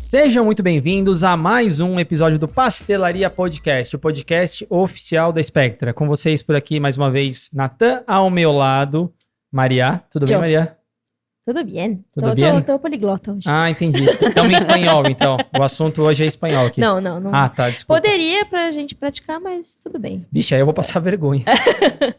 Sejam muito bem-vindos a mais um episódio do Pastelaria Podcast, o podcast oficial da Spectra. Com vocês por aqui, mais uma vez, Natan, ao meu lado, Maria. Tudo bem, Maria? Tudo bem. Tô poliglota hoje. Ah, entendi. Então em espanhol, então. O assunto hoje é espanhol aqui. Não. Ah, tá, desculpa. Poderia pra gente praticar, mas tudo bem. Vixe, aí eu vou passar vergonha.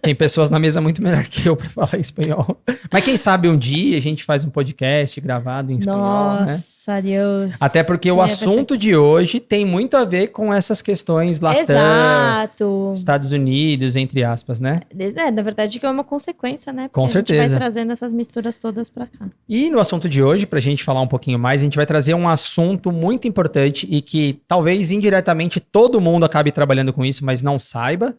Tem pessoas na mesa muito melhor que eu pra falar espanhol. Mas quem sabe um dia a gente faz um podcast gravado em espanhol, Nossa, né? Deus. Até porque o assunto de hoje tem muito a ver com essas questões Latam, Exato. Estados Unidos, entre aspas, né? Na verdade, que é uma consequência, né? Porque Com certeza. A gente vai trazendo essas misturas todas pra cá. E no assunto de hoje, pra gente falar um pouquinho mais, a gente vai trazer um assunto muito importante e que talvez indiretamente todo mundo acabe trabalhando com isso, mas não saiba.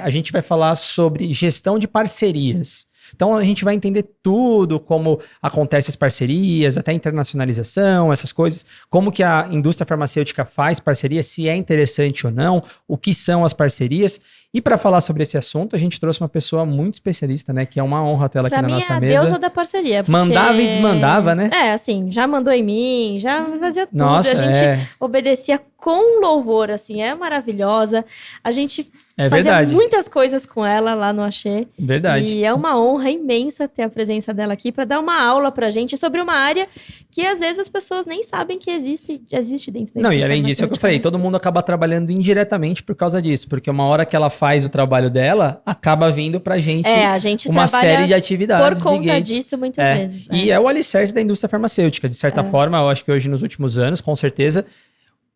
A gente vai falar sobre gestão de parcerias. Então a gente vai entender tudo, como acontecem as parcerias, até internacionalização, essas coisas, como que a indústria farmacêutica faz parceria, se é interessante ou não, o que são as parcerias. E para falar sobre esse assunto, a gente trouxe uma pessoa muito especialista, né? Que é uma honra ter ela aqui na nossa mesa. Pra mim é a deusa da parceria. Porque... Mandava e desmandava, né? Assim, já mandou em mim, já fazia tudo. Nossa, a gente obedecia com louvor, assim, é maravilhosa. A gente fazia muitas coisas com ela lá no Axê. Verdade. E é uma honra imensa ter a presença dela aqui para dar uma aula pra gente sobre uma área que às vezes as pessoas nem sabem que existe dentro da Não, e além disso, é o que eu falei, todo mundo acaba trabalhando indiretamente por causa disso, porque uma hora que ela faz o trabalho dela, acaba vindo pra gente, a gente uma série de atividades. Por conta disso, muitas vezes. E é o alicerce da indústria farmacêutica, de certa forma, eu acho que hoje nos últimos anos, com certeza,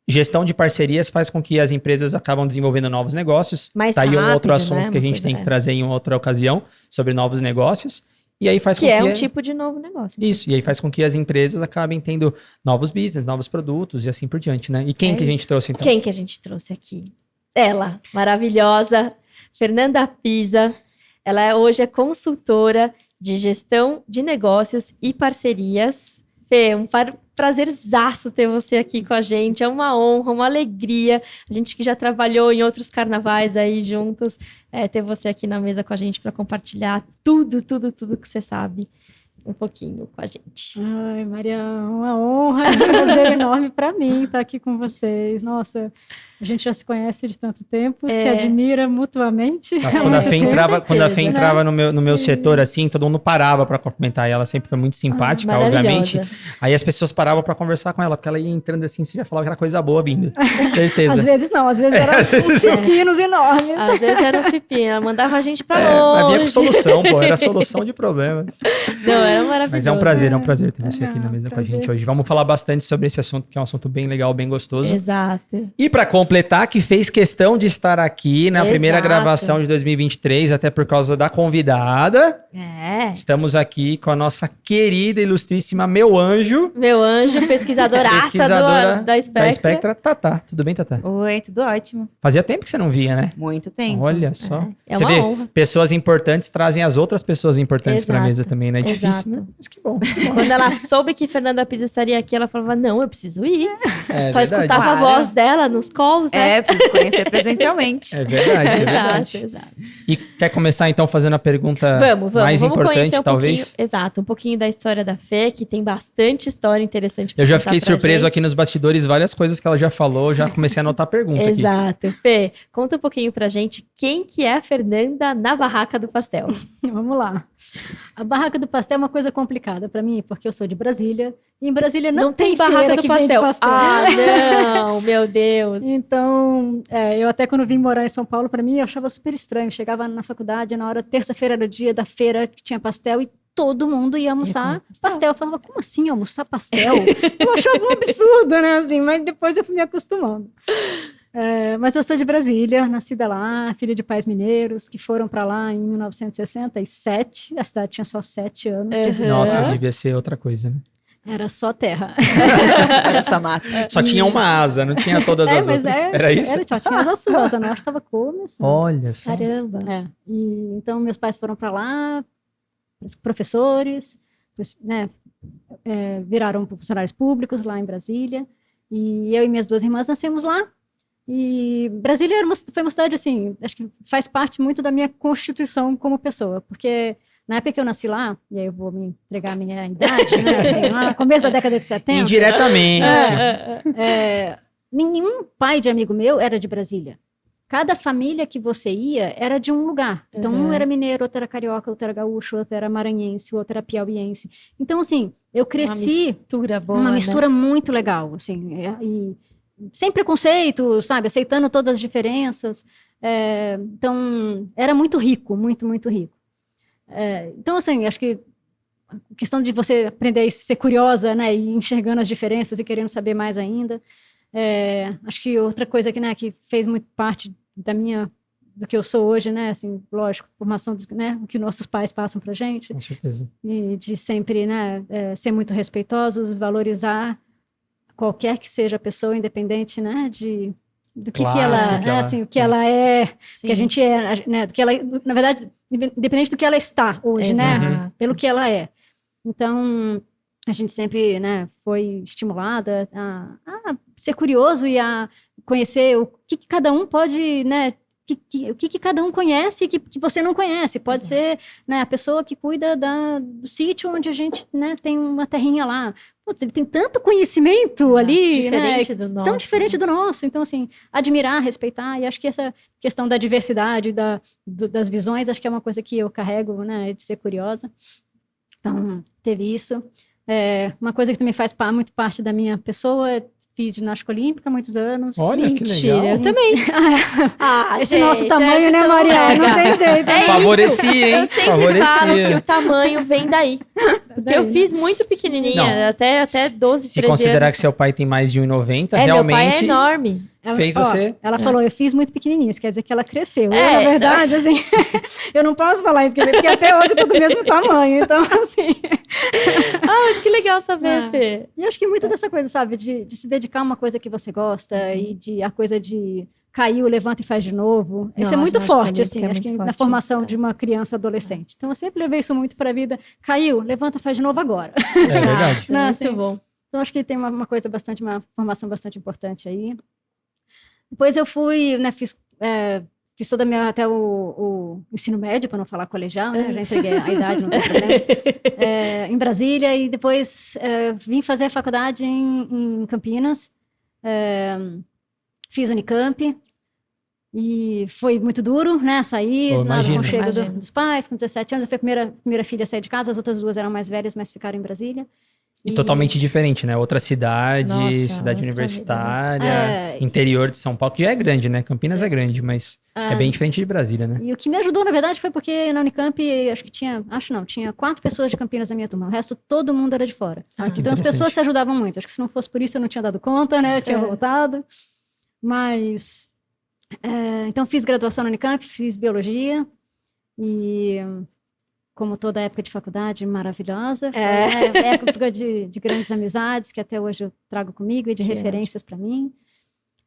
gestão de parcerias faz com que as empresas acabam desenvolvendo novos negócios. Mais tá aí um rápido, outro assunto, né? Que a gente tem que trazer em outra ocasião, sobre novos negócios. E aí faz com que... é um tipo de novo negócio. Né? Isso, e aí faz com que as empresas acabem tendo novos business, novos produtos e assim por diante, né? E quem que a gente trouxe, então? Quem que a gente trouxe aqui? Ela, maravilhosa, Fernanda Pisa. Ela hoje é consultora de gestão de negócios e parcerias. Fê, um prazerzaço ter você aqui com a gente. É uma honra, uma alegria. A gente que já trabalhou em outros carnavais aí juntos, ter você aqui na mesa com a gente para compartilhar tudo que você sabe um pouquinho com a gente. Ai, Maria, uma honra, um prazer enorme para mim estar aqui com vocês. Nossa, a gente já se conhece de tanto tempo, se admira mutuamente. Nossa, quando a Fê entrava no meu setor, assim, todo mundo parava para cumprimentar. E ela sempre foi muito simpática, obviamente. Aí as pessoas paravam para conversar com ela, porque ela ia entrando assim, você já falava que era coisa boa vindo. Com certeza. Às vezes não, às vezes eram uns pepinos enormes. Às vezes eram uns pepinos, ela mandava a gente para longe. Mas vinha com solução, pô, era solução de problemas. Não, era maravilhoso. Mas é um prazer ter você aqui na mesa com a gente hoje. Vamos falar bastante sobre esse assunto, que é um assunto bem legal, bem gostoso. Exato. E para completar, que fez questão de estar aqui na primeira gravação de 2023, até por causa da convidada. Estamos aqui com a nossa querida, ilustríssima Meu Anjo. Meu anjo, pesquisadoraça da Spectra. Da Spectra, Tatá. Tudo bem, Tatá? Oi, tudo ótimo. Fazia tempo que você não via, né? Muito tempo. Olha só. É você uma vê, honra. pessoas importantes trazem as outras pessoas importantes para a mesa também, né? É difícil, né? Mas que bom. Quando ela soube que Fernanda Pisa estaria aqui, ela falava, não, eu preciso ir. Só verdade. escutava a voz dela nos calls, né? Preciso conhecer presencialmente. É verdade. Exato. E quer começar então fazendo a pergunta mais vamos importante, talvez? Um pouquinho da história da Fê, que tem bastante história interessante pra Eu já contar fiquei pra surpreso gente. aqui nos bastidores, várias coisas que ela já falou, já comecei a anotar a pergunta aqui. Exato. Fê, conta um pouquinho pra gente quem que é a Fernanda na Barraca do Pastel. Vamos lá. A Barraca do Pastel é uma coisa complicada para mim, porque eu sou de Brasília, e em Brasília não tem Barraca do que vende pastel. Ah, não, meu Deus. Então, eu até quando vim morar em São Paulo, para mim, eu achava super estranho. Eu chegava na faculdade, na hora, terça-feira era o dia da feira que tinha pastel, e todo mundo ia almoçar pastel. Eu falava, como assim almoçar pastel? Eu achava um absurdo, né, assim, mas depois eu fui me acostumando. Mas eu sou de Brasília, nascida lá, filha de pais mineiros que foram para lá em 1967. A cidade tinha só 7 anos. Nossa, devia ser outra coisa, né? Era só terra. Era só mato. Só tinha uma asa, não tinha todas as outras. Era isso? Tinha as asuas, a asa norte estava começando. Olha só. Caramba. E então meus pais foram para lá, professores, né, viraram funcionários públicos lá em Brasília. E eu e minhas 2 irmãs nascemos lá. E Brasília foi uma cidade, assim, acho que faz parte muito da minha constituição como pessoa, porque Na época que eu nasci lá, e aí eu vou me entregar a minha idade, né? Assim, lá no começo da década de 70. Indiretamente. Nenhum pai de amigo meu era de Brasília. Cada família que você ia era de um lugar. Então, um era mineiro, outro era carioca, outro era gaúcho, outro era maranhense, outro era piauiense. Então, assim, eu cresci... Uma mistura boa, Uma né? mistura muito legal, assim, e sem preconceito, sabe, aceitando todas as diferenças. Então, era muito rico, muito, muito rico. Então, assim, acho que a questão de você aprender a ser curiosa, né, e enxergando as diferenças e querendo saber mais ainda. Acho que outra coisa que, né, que fez muito parte do que eu sou hoje, né, assim, lógico, formação, né, o que nossos pais passam pra gente. Com certeza. E de sempre, né, ser muito respeitosos, valorizar qualquer que seja a pessoa, independente, né, do que ela, assim, o que ela é, Sim. que a gente é, né, do que ela, na verdade, independente do que ela está hoje, né, Exato. pelo que ela é. Então, a gente sempre, né, foi estimulada a ser curioso e a conhecer o que cada um pode, né, o que cada um conhece que você não conhece. Pode ser, né, a pessoa que cuida do sítio onde a gente, né, tem uma terrinha lá. Putz, ele tem tanto conhecimento ali, diferente né, do tão nosso, diferente do nosso. Então, assim, admirar, respeitar. E acho que essa questão da diversidade, das visões, acho que é uma coisa que eu carrego, né, de ser curiosa. Então, teve isso. Uma coisa que também faz muito parte da minha pessoa, fiz ginástica olímpica há muitos anos. Olha, que Mentira, legal. eu também. Esse nosso tamanho, né, Maria? Não tem jeito. É Favorecia, hein? Eu sempre falo que o Favorecia. tamanho vem daí. Porque eu fiz muito pequenininha, Não. até 12, Se 13 considerar anos. que seu pai tem mais de 1,90, Meu pai é realmente enorme. fez você... Ela falou, eu fiz muito pequenininha, isso quer dizer que ela cresceu. É, Na verdade, assim, eu não posso falar isso, porque até hoje eu tô do mesmo tamanho. Então, assim... Mas que legal saber, Fê. E eu acho que muita dessa coisa, sabe, de se dedicar a uma coisa que você gosta e a coisa de caiu, levanta e faz de novo. Isso é Não, muito ginástica forte, olímpica assim, é acho muito que na forte formação isso, de uma criança adolescente. Então, eu sempre levei isso muito pra vida. Caiu, levanta, faz de novo agora. É verdade. Não, Muito assim, bom. Então, acho que tem uma formação bastante importante aí. Depois eu fui, né, fiz toda até o ensino médio, para não falar colegial, né, já entreguei a idade, não tem problema, em Brasília, e depois vim fazer a faculdade em Campinas, fiz Unicamp, e foi muito duro, né, sair, Pô, na imagino. chega Imagino. dos pais, com 17 anos, eu fui a primeira filha a sair de casa, as outras duas eram mais velhas, mas ficaram em Brasília. E totalmente diferente, né? Outra cidade, Nossa, cidade outra universitária, interior de São Paulo, que já é grande, né? Campinas é grande, mas é bem diferente de Brasília, né? E o que me ajudou, na verdade, foi porque na Unicamp, tinha 4 pessoas de Campinas na minha turma. O resto, todo mundo era de fora. Que Então, as interessante. pessoas se ajudavam muito. Acho que se não fosse por isso, eu não tinha dado conta, né? Eu tinha voltado. Mas... então, fiz graduação na Unicamp, fiz biologia. E... como toda época de faculdade, maravilhosa. Foi, né, época de grandes amizades, que até hoje eu trago comigo, e de Que referências para mim.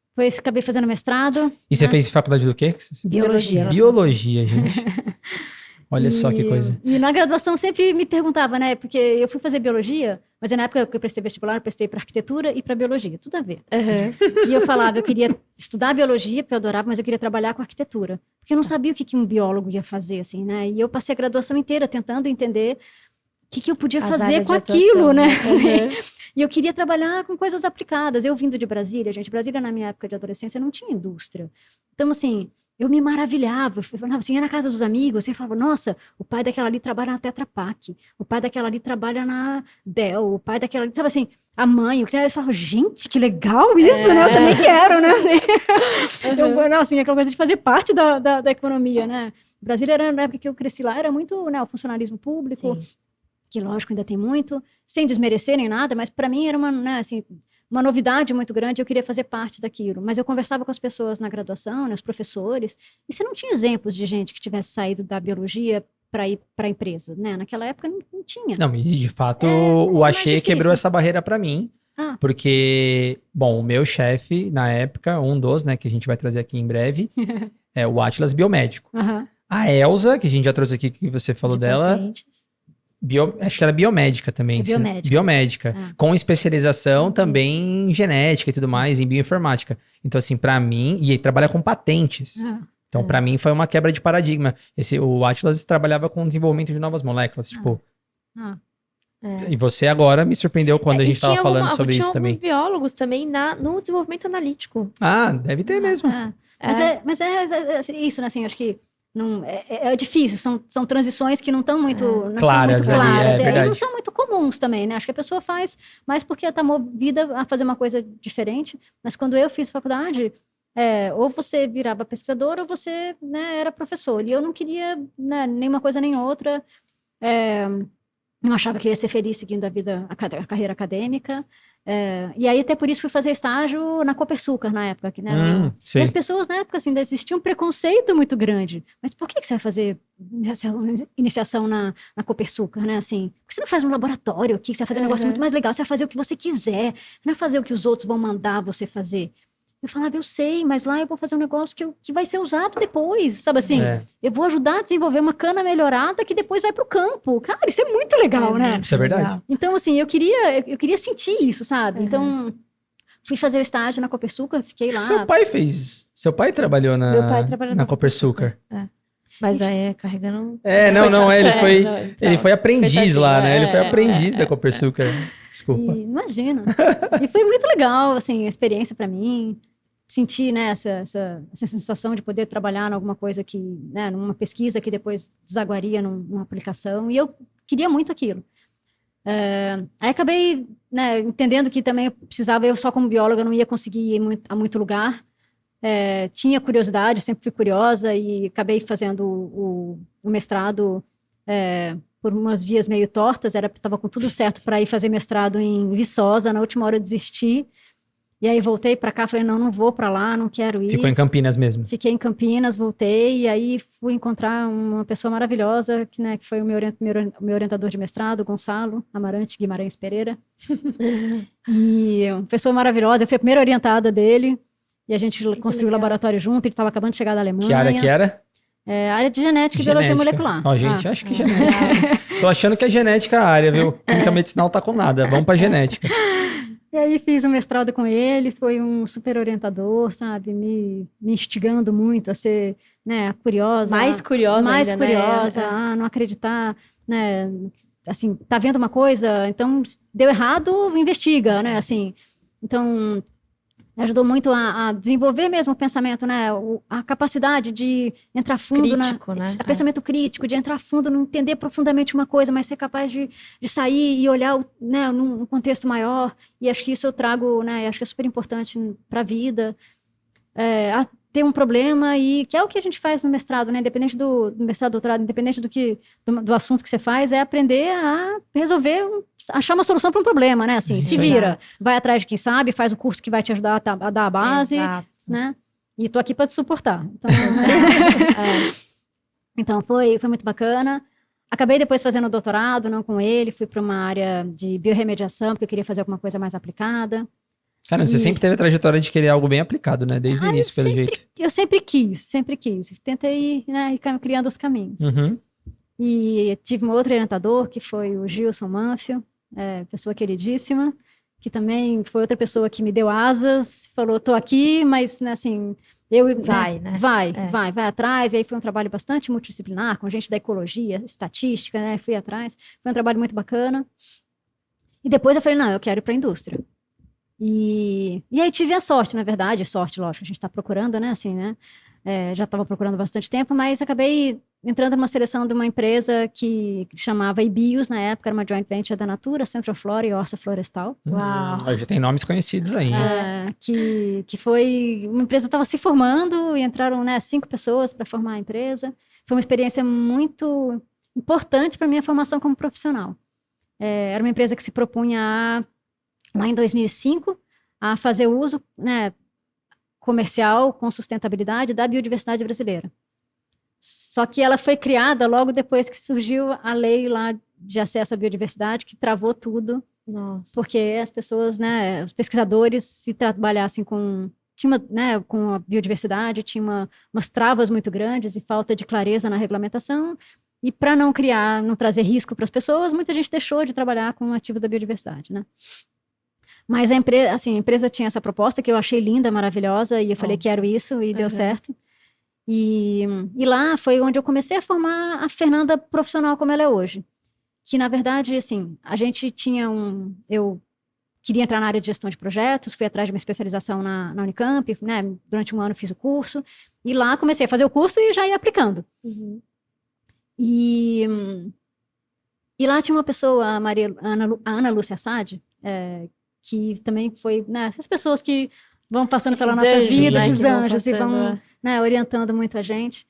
Depois acabei fazendo mestrado. E você fez faculdade do quê? Biologia. Biologia, gente. Olha só que coisa. E na graduação sempre me perguntava, né? Porque eu fui fazer biologia, mas na época que eu prestei vestibular, eu prestei para arquitetura e para biologia, tudo a ver. E eu falava, eu queria estudar biologia, porque eu adorava, mas eu queria trabalhar com arquitetura. Porque eu não sabia o que um biólogo ia fazer, assim, né? E eu passei a graduação inteira tentando entender o que eu podia As fazer áreas com de aquilo, atuação, né? né? E eu queria trabalhar com coisas aplicadas. Eu vindo de Brasília, gente, Brasília na minha época de adolescência não tinha indústria. Então, assim, eu me maravilhava. Eu falava assim, ia na casa dos amigos, e falava, nossa, o pai daquela ali trabalha na Tetra Pak, o pai daquela ali trabalha na Dell, o pai daquela ali, sabe assim, a mãe, eu falava, gente, que legal isso, né? Eu também quero, né? Assim, aquela coisa de fazer parte da economia, né? Brasília era, na época que eu cresci lá, era muito, né, o funcionalismo público, Sim. que lógico ainda tem muito, sem desmerecer nem nada, mas para mim era uma, né, assim, uma novidade muito grande, eu queria fazer parte daquilo. Mas eu conversava com as pessoas na graduação, né, os professores, e você não tinha exemplos de gente que tivesse saído da biologia para ir para a empresa, né? Naquela época não tinha. Não, e de fato, o mais Axê difícil. quebrou essa barreira pra mim. Ah. Porque, bom, o meu chefe, na época, um dos, né, que a gente vai trazer aqui em breve, é o Atlas Biomédico. Aham. A Elza, que a gente já trouxe aqui, que você falou De dela, patentes. acho que ela é biomédica também. É biomédica. Biomédica. Ah. Com especialização também em genética e tudo mais, em bioinformática. Então, assim, pra mim, e trabalha com patentes. Ah. Então, para mim, foi uma quebra de paradigma. O Atlas trabalhava com desenvolvimento de novas moléculas, tipo... Ah. E você agora me surpreendeu quando a gente estava falando sobre isso tinha também. alguns biólogos também no desenvolvimento analítico. Ah, deve ter mesmo. Mas é isso, né? Assim, acho que não, é difícil. São transições que não estão muito, não claras. são muito claras. É E não são muito comuns também, né? Acho que a pessoa faz mais porque está movida a fazer uma coisa diferente. Mas quando eu fiz faculdade, ou você virava pesquisador ou você, né, era professor. E eu não queria, né, nem uma coisa nem outra. Não achava que eu ia ser feliz seguindo a carreira acadêmica. E aí, até por isso, fui fazer estágio na Copersucar, na época. Né, assim, e as pessoas, na época, assim, existia um preconceito muito grande. Mas por que você vai fazer iniciação na Copersucar, né? Assim, por que você não faz um laboratório aqui, que você vai fazer um negócio muito mais legal, você vai fazer o que você quiser, não vai fazer o que os outros vão mandar você fazer. Eu falava, eu sei, mas lá eu vou fazer um negócio que vai ser usado depois, sabe assim? Eu vou ajudar a desenvolver uma cana melhorada que depois vai pro campo. Cara, isso é muito legal, né? Isso é verdade. Então, assim, eu queria sentir isso, sabe? Então, fui fazer o estágio na Copersucar, fiquei lá. Seu pai trabalhou Meu pai trabalhou na Copersucar. Mas aí carregando... Ele foi aprendiz lá, né? Ele foi aprendiz da Copersucar. Desculpa. Imagina. E foi muito legal, assim, a experiência pra mim. Sentir, né, essa sensação de poder trabalhar em alguma coisa que, né, numa pesquisa que depois desaguaria numa aplicação, e eu queria muito aquilo. Aí acabei, né, entendendo que também eu só como bióloga não ia conseguir ir a muito lugar. Tinha curiosidade, sempre fui curiosa, e acabei fazendo o mestrado por umas vias meio tortas, estava com tudo certo para ir fazer mestrado em Viçosa, na última hora eu desisti. E aí voltei para cá, falei, não vou para lá, não quero ir. Ficou em Campinas mesmo? Fiquei em Campinas, voltei, e aí fui encontrar uma pessoa maravilhosa, que foi o meu orientador de mestrado, Gonçalo Amarante Guimarães Pereira. E uma pessoa maravilhosa, eu fui a primeira orientada dele, e a gente construiu o laboratório junto, ele estava acabando de chegar da Alemanha. Que área que era? Área de genética e biologia molecular. Ó, gente, acho que genética. Tô achando que é genética a área, viu? Química medicinal tá com nada, vamos pra genética. E aí fiz um mestrado com ele, foi um super orientador, sabe, me instigando muito a ser, né, curiosa. Mais curiosa a não acreditar, né, assim, tá vendo uma coisa, então deu errado, investiga, né, assim. Então, me ajudou muito a desenvolver mesmo o pensamento, né? A capacidade de entrar fundo crítico, né? Pensamento crítico, de entrar fundo, não entender profundamente uma coisa, mas ser capaz de sair e olhar, né, num contexto maior. E acho que isso eu trago, né? Acho que é super importante para a vida. Ter um problema, e que é o que a gente faz no mestrado, né? Independente do mestrado, doutorado, independente do assunto que você faz, é aprender a resolver, achar uma solução para um problema, né? Assim, se vira, vai atrás de quem sabe, faz o curso que vai te ajudar a dar a base, né? E tô aqui para te suportar. Então, então foi muito bacana. Acabei depois fazendo doutorado, não com ele, fui para uma área de biorremediação, porque eu queria fazer alguma coisa mais aplicada. Cara, você sempre teve a trajetória de querer algo bem aplicado, né? Desde o início, pelo jeito. Eu sempre quis. Tentei, né, ir criando os caminhos. Uhum. E tive um outro orientador, que foi o Gilson Manfio, pessoa queridíssima, que também foi outra pessoa que me deu asas, falou, tô aqui, mas, né, assim, vai atrás. E aí foi um trabalho bastante multidisciplinar, com gente da ecologia, estatística, né, fui atrás. Foi um trabalho muito bacana. E depois eu falei, não, eu quero ir para a indústria. E aí tive a sorte, na verdade, lógico, a gente está procurando, né, assim, né, já estava procurando há bastante tempo, mas acabei entrando numa seleção de uma empresa que chamava Ibios, na época, era uma joint venture da Natura, Centroflora e Orça Florestal. Uau! Já tem nomes conhecidos aí, né? Que foi, uma empresa estava se formando e entraram, né, 5 pessoas para formar a empresa. Foi uma experiência muito importante para a minha formação como profissional. Era uma empresa que se propunha lá em 2005, a fazer uso, né, comercial com sustentabilidade da biodiversidade brasileira. Só que ela foi criada logo depois que surgiu a lei lá de acesso à biodiversidade, que travou tudo. Nossa. Porque as pessoas, né, os pesquisadores, se trabalhassem com a biodiversidade, tinha umas travas muito grandes e falta de clareza na regulamentação. E para não trazer risco para as pessoas, muita gente deixou de trabalhar com o ativo da biodiversidade, né? Mas a empresa tinha essa proposta que eu achei linda, maravilhosa, e eu falei, quero isso, e deu certo. E lá foi onde eu comecei a formar a Fernanda profissional como ela é hoje. Que, na verdade, assim, a gente tinha eu queria entrar na área de gestão de projetos, fui atrás de uma especialização na Unicamp, né? Durante um ano fiz o curso. E lá comecei a fazer o curso e já ia aplicando. Uhum. E lá tinha uma pessoa, a Ana Lúcia Assad, que também foi, né, essas pessoas que vão passando pela nossa vida, né, esses que vão anjos, e passando, vão, né, orientando muito a gente.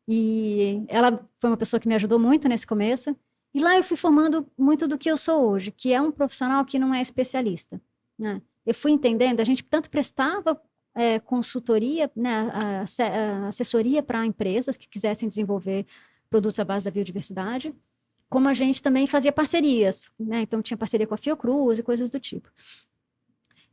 E ela foi uma pessoa que me ajudou muito nesse começo. E lá eu fui formando muito do que eu sou hoje, que é um profissional que não é especialista, né? Eu fui entendendo, a gente tanto prestava consultoria, né, assessoria para empresas que quisessem desenvolver produtos à base da biodiversidade, como a gente também fazia parcerias, né? Então tinha parceria com a Fiocruz e coisas do tipo.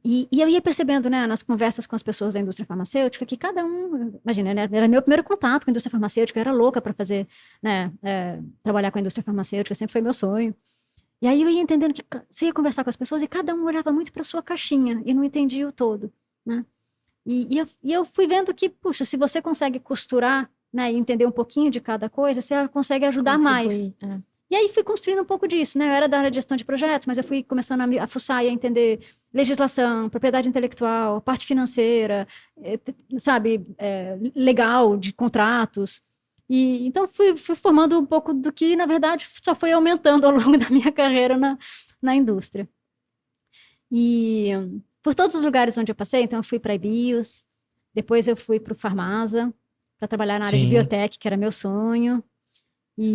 E eu ia percebendo, né, nas conversas com as pessoas da indústria farmacêutica, que cada um, imagina, né, era meu primeiro contato com a indústria farmacêutica, eu era louca para fazer, né, trabalhar com a indústria farmacêutica, sempre foi meu sonho. E aí eu ia entendendo que você ia conversar com as pessoas e cada um olhava muito para sua caixinha e não entendia o todo, né? E eu fui vendo que, puxa, se você consegue costurar, né, e entender um pouquinho de cada coisa, você consegue ajudar mais. E aí fui construindo um pouco disso, né? Eu era da área de gestão de projetos, mas eu fui começando a fuçar e a entender legislação, propriedade intelectual, parte financeira, sabe, legal, de contratos. E então fui formando um pouco do que, na verdade, só foi aumentando ao longo da minha carreira na indústria. E por todos os lugares onde eu passei, então eu fui para a IBIOS, depois eu fui para o Farmasa, para trabalhar na área de biotech, que era meu sonho.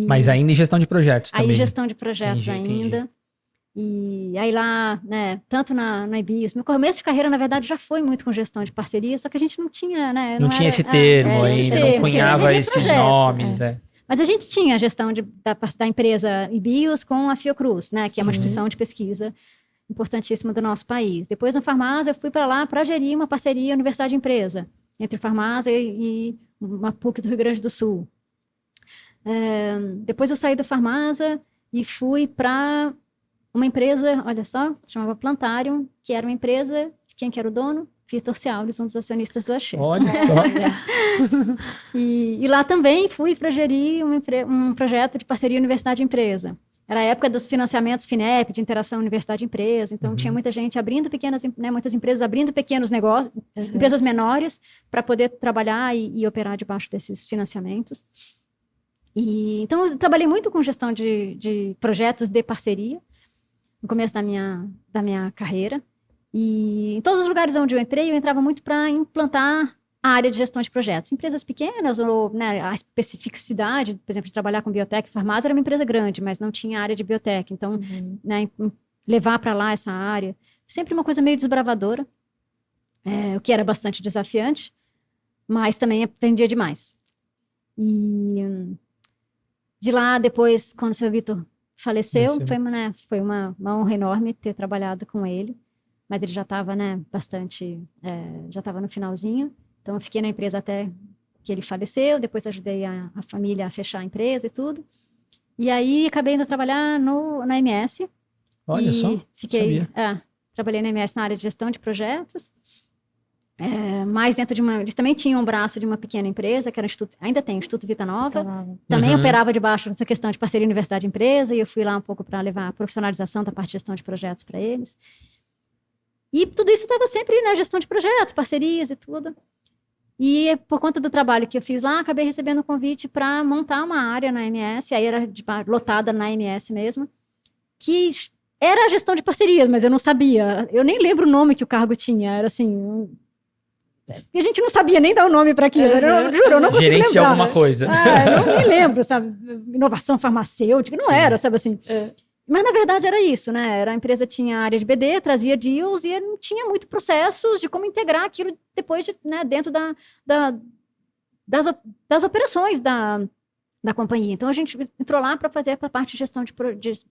Mas ainda em gestão de projetos também. Aí gestão de projetos Entendi. ainda. E aí lá, né, tanto na IBIOS, meu começo de carreira, na verdade, já foi muito com gestão de parcerias, só que a gente não tinha, né? Não tinha era, esse termo ainda, não cunhava esses projetos, nomes. Mas a gente tinha a gestão da empresa IBIOS com a Fiocruz, né, que é uma instituição de pesquisa importantíssima do nosso país. Depois, na Farmasa, eu fui para lá para gerir uma parceria universidade-empresa, entre Farmasa e uma PUC do Rio Grande do Sul. Depois eu saí da Farmasa e fui para uma empresa, olha só, se chamava Plantarium, que era uma empresa de quem que era o dono? Vitor Cialis, um dos acionistas do Axê. Olha só. E lá também fui para gerir um projeto de parceria universidade-empresa. Era a época dos financiamentos FINEP, de interação universidade-empresa, então tinha muita gente abrindo muitas empresas abrindo pequenos negócios, empresas menores, para poder trabalhar e operar debaixo desses financiamentos. Então, eu trabalhei muito com gestão de projetos de parceria no começo da minha carreira. E em todos os lugares onde eu entrei, eu entrava muito para implantar a área de gestão de projetos. Empresas pequenas, ou né, a especificidade, por exemplo, de trabalhar com biotech e farmácia, era uma empresa grande, mas não tinha área de biotech. Então, né, levar para lá essa área, sempre uma coisa meio desbravadora, o que era bastante desafiante, mas também aprendia demais. E de lá, depois, quando o seu Vitor faleceu, foi uma honra enorme ter trabalhado com ele, mas ele já estava, né, já estava no finalzinho, então eu fiquei na empresa até que ele faleceu, depois ajudei a família a fechar a empresa e tudo, e aí acabei indo trabalhar na MS. Olha só, trabalhei na MS na área de gestão de projetos, mais dentro de eles também tinham um braço de uma pequena empresa, que era ainda tem o Instituto Vita Nova, também operava debaixo dessa questão de parceria universidade-empresa, e eu fui lá um pouco para levar a profissionalização da parte de gestão de projetos para eles. E tudo isso estava sempre na gestão de projetos, parcerias e tudo. E por conta do trabalho que eu fiz lá, acabei recebendo um convite para montar uma área na MS, aí era lotada na MS mesmo, que era a gestão de parcerias, mas eu não sabia, eu nem lembro o nome que o cargo tinha, era assim... E a gente não sabia nem dar o nome para aquilo, eu juro, eu não consigo lembrar. Gerente de alguma coisa. Eu nem lembro, sabe? Inovação farmacêutica, não era, sabe assim. Mas na verdade era isso, né? A empresa tinha área de BD, trazia deals e não tinha muito processos de como integrar aquilo depois, né, dentro das operações da companhia. Então a gente entrou lá para fazer a parte de gestão de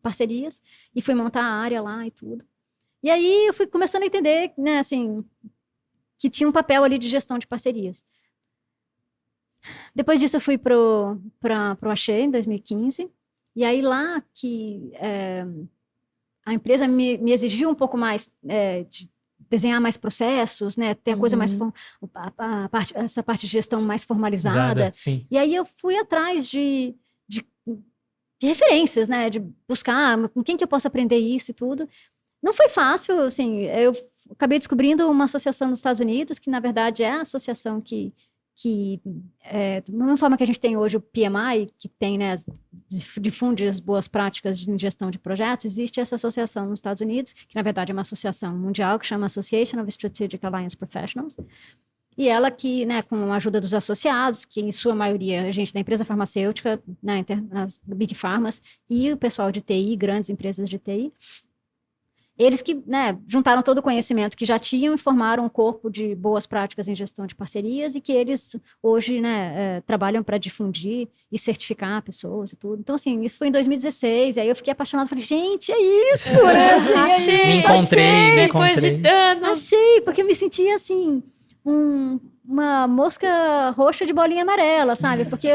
parcerias e fui montar a área lá e tudo. E aí eu fui começando a entender, né, assim, que tinha um papel ali de gestão de parcerias. Depois disso eu fui pro Axê em 2015, e aí lá que a empresa me exigiu um pouco mais desenhar mais processos, né? Ter a coisa mais essa parte de gestão mais formalizada. Sim. E aí eu fui atrás de referências, né? De buscar com quem que eu posso aprender isso e tudo. Não foi fácil, assim, eu acabei descobrindo uma associação nos Estados Unidos, que na verdade é a associação que da mesma forma que a gente tem hoje o PMI, que tem, né, difunde as boas práticas de gestão de projetos, existe essa associação nos Estados Unidos, que na verdade é uma associação mundial, que chama Association of Strategic Alliance Professionals, e ela que, né, com a ajuda dos associados, que em sua maioria é gente da empresa farmacêutica, né, as Big Pharmas, e o pessoal de TI, grandes empresas de TI, eles que, né, juntaram todo o conhecimento que já tinham e formaram um corpo de boas práticas em gestão de parcerias e que eles hoje, né, trabalham para difundir e certificar pessoas e tudo. Então, assim, isso foi em 2016, e aí eu fiquei apaixonada, falei, gente, é isso, né? Assim, Me encontrei. Depois de anos. Achei, porque eu me sentia, assim, uma mosca roxa de bolinha amarela, sabe? Porque,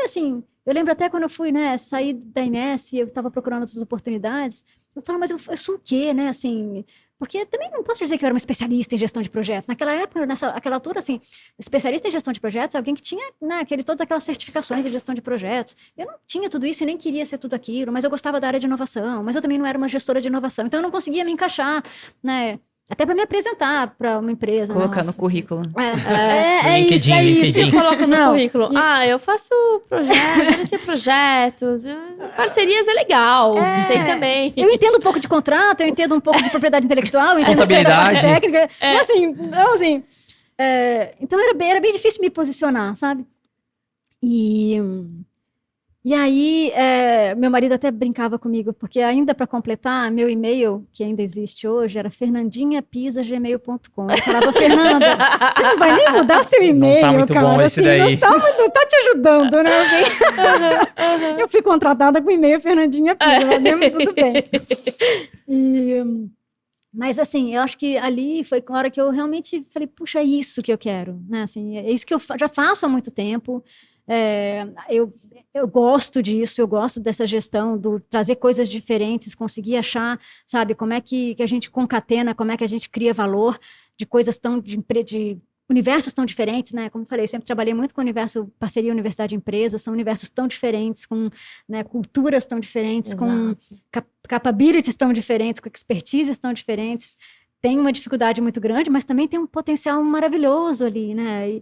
assim, eu lembro até quando eu fui, né, sair da MS, eu estava procurando outras oportunidades, eu falo, mas eu sou o quê, né, assim, porque também não posso dizer que eu era uma especialista em gestão de naquela época, naquela altura, assim, especialista em gestão de projetos é alguém que tinha, né, todas aquelas certificações de gestão de projetos, eu não tinha tudo isso e nem queria ser tudo aquilo, mas eu gostava da área de inovação, mas eu também não era uma gestora de inovação, então eu não conseguia me encaixar, né, até para me apresentar para uma empresa. Colocar no currículo. Isso, é isso. Eu coloco no currículo. Eu faço projetos, gerencio projetos. Parcerias é legal, sei também. Eu entendo um pouco de contrato, eu entendo um pouco de propriedade intelectual, eu entendo contabilidade, técnica. Então era bem difícil me posicionar, sabe? E aí, meu marido até brincava comigo, porque ainda para completar, meu e-mail, que ainda existe hoje, era fernandinhapisa@gmail.com. Ele falava, Fernanda, você não vai nem mudar seu e-mail, não tá muito cara. Bom esse assim, daí. Não tá te ajudando, né? Assim. Eu fui contratada com e-mail Fernandinha Pisa, mas mesmo tudo bem. Mas, assim, eu acho que ali foi a hora que eu realmente falei, puxa, é isso que eu quero, né? Assim, é isso que eu já faço há muito tempo. Eu gosto disso, eu gosto dessa gestão, do trazer coisas diferentes, conseguir achar, sabe, como é que a gente concatena, como é que a gente cria valor de coisas de universos tão diferentes, né? Como eu falei, sempre trabalhei muito com o universo parceria universidade-empresa, são universos tão diferentes, com, né, culturas tão diferentes, com capabilities tão diferentes, com expertises tão diferentes. Tem uma dificuldade muito grande, mas também tem um potencial maravilhoso ali, né?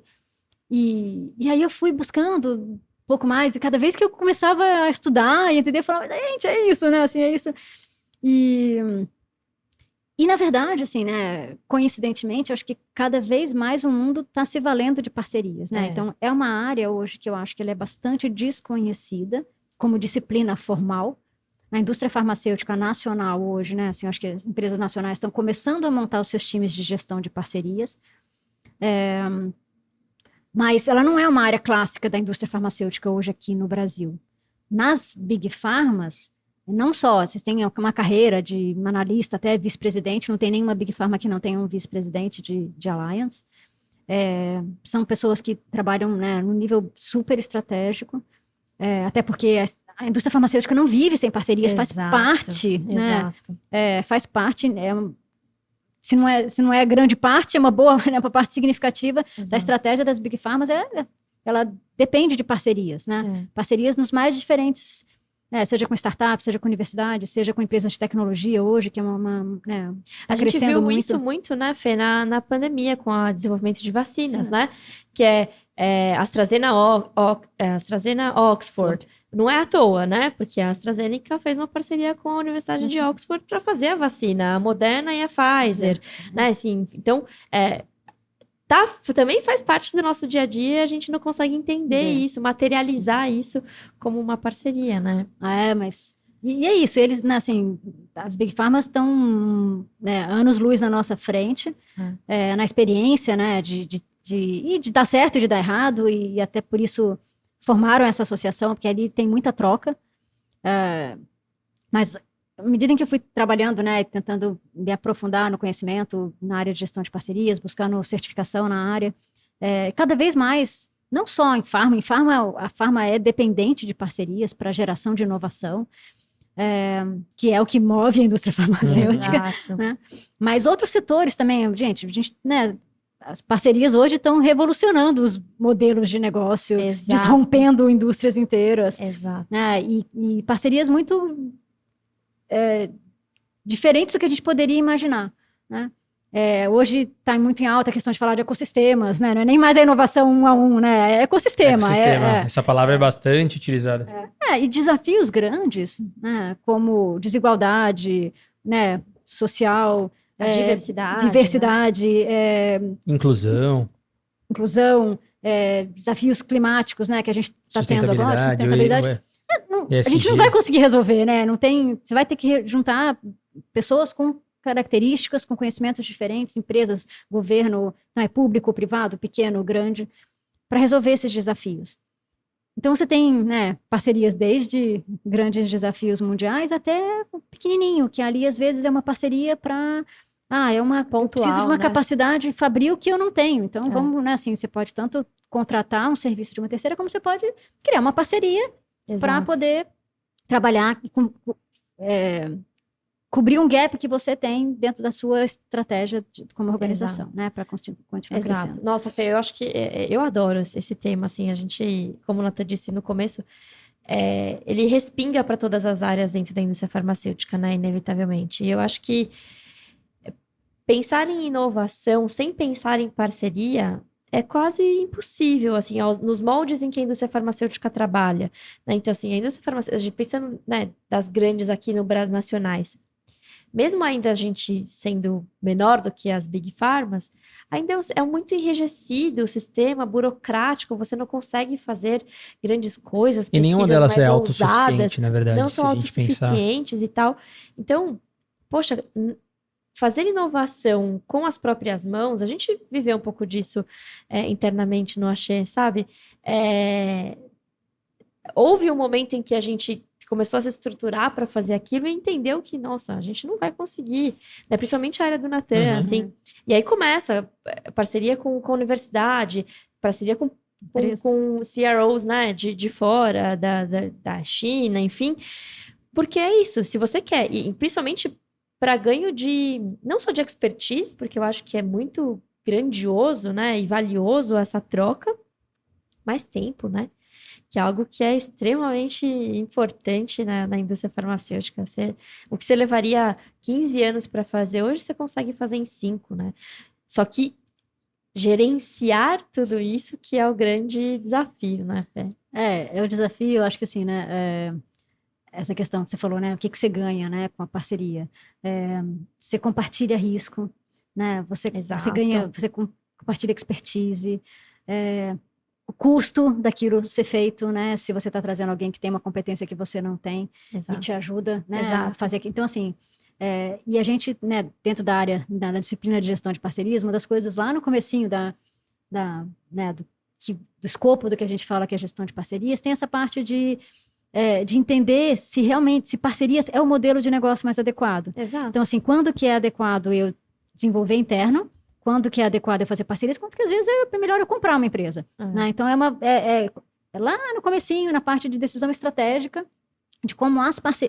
E aí eu fui buscando um pouco mais, e cada vez que eu começava a estudar e entender, eu falava, gente, é isso, né? Assim, é isso. E na verdade, assim, né, coincidentemente, eu acho que cada vez mais o mundo está se valendo de parcerias, né? Então, é uma área hoje que eu acho que ela é bastante desconhecida como disciplina formal. Na indústria farmacêutica nacional hoje, né, assim, eu acho que as empresas nacionais estão começando a montar os seus times de gestão de parcerias. Mas ela não é uma área clássica da indústria farmacêutica hoje aqui no Brasil. Nas Big Pharmas, não só, vocês têm uma carreira de analista até vice-presidente, não tem nenhuma Big Pharma que não tenha um vice-presidente de Alliance. São pessoas que trabalham, né, num nível super estratégico, até porque a indústria farmacêutica não vive sem parcerias, faz parte, né? Faz parte, se não é grande parte, é uma boa, né, uma parte significativa da estratégia das Big Pharmas, ela depende de parcerias, né? Parcerias nos mais diferentes, seja com startups, seja com universidades, seja com empresas de tecnologia hoje, que é né, a gente viu isso muito, né, Fê, na pandemia, com o desenvolvimento de vacinas, né? Que é AstraZeneca Oxford. Não é à toa, né? Porque a AstraZeneca fez uma parceria com a Universidade de Oxford para fazer a vacina, a Moderna e a Pfizer, né? Assim, então, também faz parte do nosso dia a dia, a gente não consegue entender isso, materializar isso como uma parceria, né? Mas... E é isso, eles, né, assim, as Big Pharmas estão, né, anos-luz na nossa frente, na experiência, né, de dar certo e de dar errado, e até por isso formaram essa associação, porque ali tem muita troca. Mas, à medida em que eu fui trabalhando, né, tentando me aprofundar no conhecimento, na área de gestão de parcerias, buscando certificação na área, cada vez mais, não só em farma, a farma é dependente de parcerias para geração de inovação, que é o que move a indústria farmacêutica. Exato. Né? Mas outros setores também, gente, né, as parcerias hoje estão revolucionando os modelos de negócio, Exato. desrompendo indústrias inteiras, Exato. né? E parcerias muito diferentes do que a gente poderia imaginar, né? Hoje está muito em alta a questão de falar de ecossistemas, né? Não é nem mais a inovação 1 a 1, né? É ecossistema. Essa palavra é bastante utilizada. E desafios grandes, né? Como desigualdade, né? Social, A diversidade. diversidade, Inclusão, desafios climáticos, né? Que a gente está tendo agora, sustentabilidade. A gente não vai conseguir resolver, né? Não tem, você vai ter que juntar pessoas com características, com conhecimentos diferentes, empresas, governo, né, público, privado, pequeno, grande, para resolver esses desafios. Então você tem, né, parcerias desde grandes desafios mundiais até o pequenininho, que ali às vezes é uma parceria para eu preciso de uma capacidade fabril que eu não tenho. Então vamos, né, assim, você pode tanto contratar um serviço de uma terceira, como você pode criar uma parceria para poder trabalhar cobrir um gap que você tem dentro da sua estratégia como organização, né? Para continuar crescendo. Nossa, Fê, eu acho que eu adoro esse tema, assim, a gente, como o Nathan disse no começo, ele respinga para todas as áreas dentro da indústria farmacêutica, né? Inevitavelmente. E eu acho que pensar em inovação sem pensar em parceria é quase impossível, assim, nos moldes em que a indústria farmacêutica trabalha, né? Então, assim, a indústria farmacêutica, pensando, né, das grandes aqui no Brasil nacionais, mesmo ainda a gente sendo menor do que as Big Pharmas, ainda é muito enrijecido o sistema burocrático, você não consegue fazer grandes coisas, e nenhuma delas é autossuficiente, ousadas, na verdade, não são autossuficientes e tal. Então, poxa, fazer inovação com as próprias mãos, a gente viveu um pouco disso internamente no Axê, sabe? Houve um momento em que a gente começou a se estruturar para fazer aquilo e entendeu que, nossa, a gente não vai conseguir, né? Principalmente a área do Nathan, assim. E aí começa parceria com a universidade, parceria com CROs, né, de fora, da China, enfim. Porque é isso, se você quer, e principalmente para ganho não só de expertise, porque eu acho que é muito grandioso, né, e valioso essa troca, mas tempo, né? Que é algo que é extremamente importante na indústria farmacêutica. O que você levaria 15 anos para fazer, hoje você consegue fazer em 5, né? Só que gerenciar tudo isso que é o grande desafio, né, Fê? É o desafio, eu acho que assim, né, essa questão que você falou, né, o que você ganha, né, com a parceria. Você compartilha risco, né, você ganha, você compartilha expertise, o custo daquilo ser feito, né? Se você está trazendo alguém que tem uma competência que você não tem e te ajuda, né, a fazer aquilo. Então, assim, e a gente, né, dentro da área, da disciplina de gestão de parcerias, uma das coisas lá no comecinho do escopo do que a gente fala que é gestão de parcerias, tem essa parte de entender se realmente, se parcerias é o modelo de negócio mais adequado. Exato. Então, assim, quando que é adequado eu desenvolver interno, quando que é adequado eu fazer parcerias, quando que às vezes é melhor eu comprar uma empresa. Né? Então, lá no comecinho, na parte de decisão estratégica, de como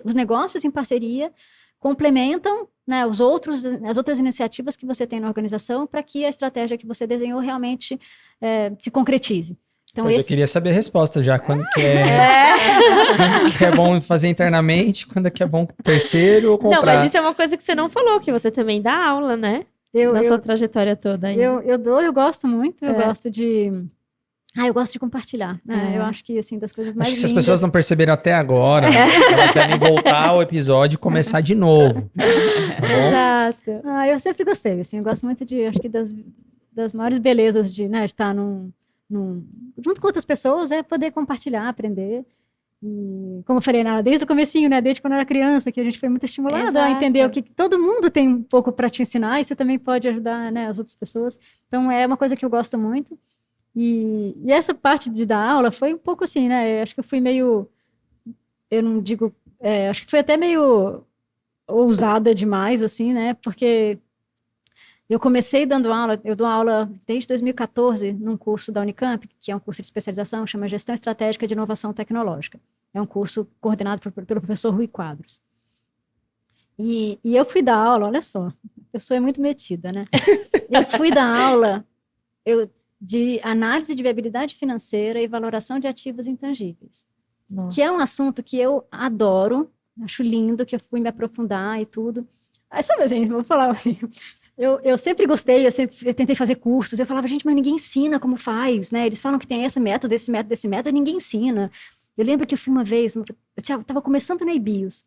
os negócios em parceria complementam, né, as outras iniciativas que você tem na organização para que a estratégia que você desenhou realmente se concretize. Então, eu queria saber a resposta já, quando que quando que é bom fazer internamente, quando que é bom terceiro ou comprar. Não, mas isso é uma coisa que você não falou, que você também dá aula, né? Na sua trajetória toda aí. Eu gosto muito, eu gosto de... eu gosto de compartilhar, né? Eu acho que, assim, das coisas mais lindas... Acho que se as pessoas não perceberam até agora, elas devem voltar ao episódio e começar de novo. Tá bom? Exato. Eu sempre gostei, assim, eu gosto muito acho que das maiores belezas de, né, de estar junto com outras pessoas, poder compartilhar, aprender. E, como eu falei, desde o comecinho, né, desde quando eu era criança, que a gente foi muito estimulada a entender o que todo mundo tem um pouco para te ensinar e você também pode ajudar, né, as outras pessoas. Então, é uma coisa que eu gosto muito. E essa parte de dar aula foi um pouco assim, né, acho que eu fui meio, eu não digo, acho que foi até meio ousada demais, assim, né, porque eu comecei dando aula, eu dou aula desde 2014 num curso da Unicamp, que é um curso de especialização, chama Gestão Estratégica de Inovação Tecnológica. É um curso coordenado pelo professor Rui Quadros. E eu fui dar aula, olha só, a pessoa é muito metida, né? Eu fui dar aula de análise de viabilidade financeira e valoração de ativos intangíveis, Nossa. que é um assunto que eu adoro, acho lindo, que eu fui me aprofundar e tudo. Aí, sabe, gente, vou falar assim, eu sempre gostei, eu tentei fazer cursos, eu falava, gente, mas ninguém ensina como faz, né? Eles falam que tem esse método, e ninguém ensina. Eu lembro que eu fui uma vez, eu estava começando na IBIOS,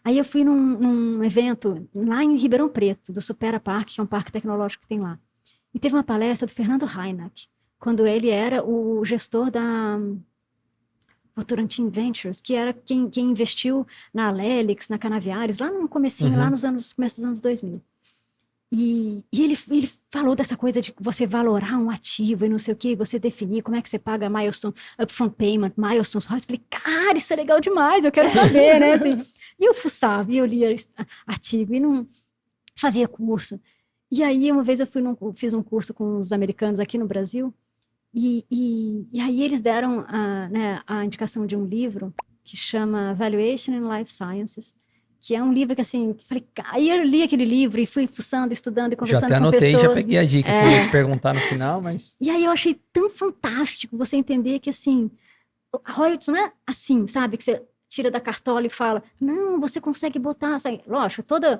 aí eu fui num evento lá em Ribeirão Preto, do Supera Park, que é um parque tecnológico que tem lá. E teve uma palestra do Fernando Reinach, quando ele era o gestor da Votorantim Ventures, que era quem investiu na Alélix, na Canaviares, lá no comecinho, lá começo dos anos 2000. E ele falou dessa coisa de você valorar um ativo e não sei o que, você definir como é que você paga milestone, upfront payment, milestones, royalties. Falei, cara, isso é legal demais, eu quero saber, né? Assim, e eu fuçava, e eu lia artigo, e não fazia curso. E aí, uma vez eu fiz um curso com os americanos aqui no Brasil, e aí eles deram a indicação de um livro que chama Valuation in Life Sciences, que é um livro que, assim, falei, aí eu li aquele livro e fui fuçando, estudando e conversando com pessoas. Já até anotei, já peguei a dica que eu ia te perguntar no final, mas... E aí eu achei tão fantástico você entender que, assim, a royalties não é assim, sabe? Que você tira da cartola e fala, não, você consegue botar, sabe? Lógico, toda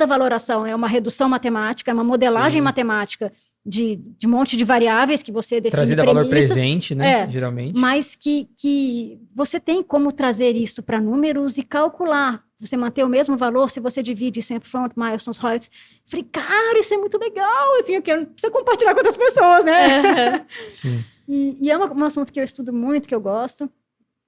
valoração é uma redução matemática, é uma modelagem matemática de um monte de variáveis que você define trazida a valor presente, né, geralmente. Mas que você tem como trazer isso para números e calcular, você manter o mesmo valor se você divide isso em upfront, milestones, royalties. Falei, cara, isso é muito legal, assim, eu quero precisa compartilhar com outras pessoas, né? Sim. E é um assunto que eu estudo muito, que eu gosto.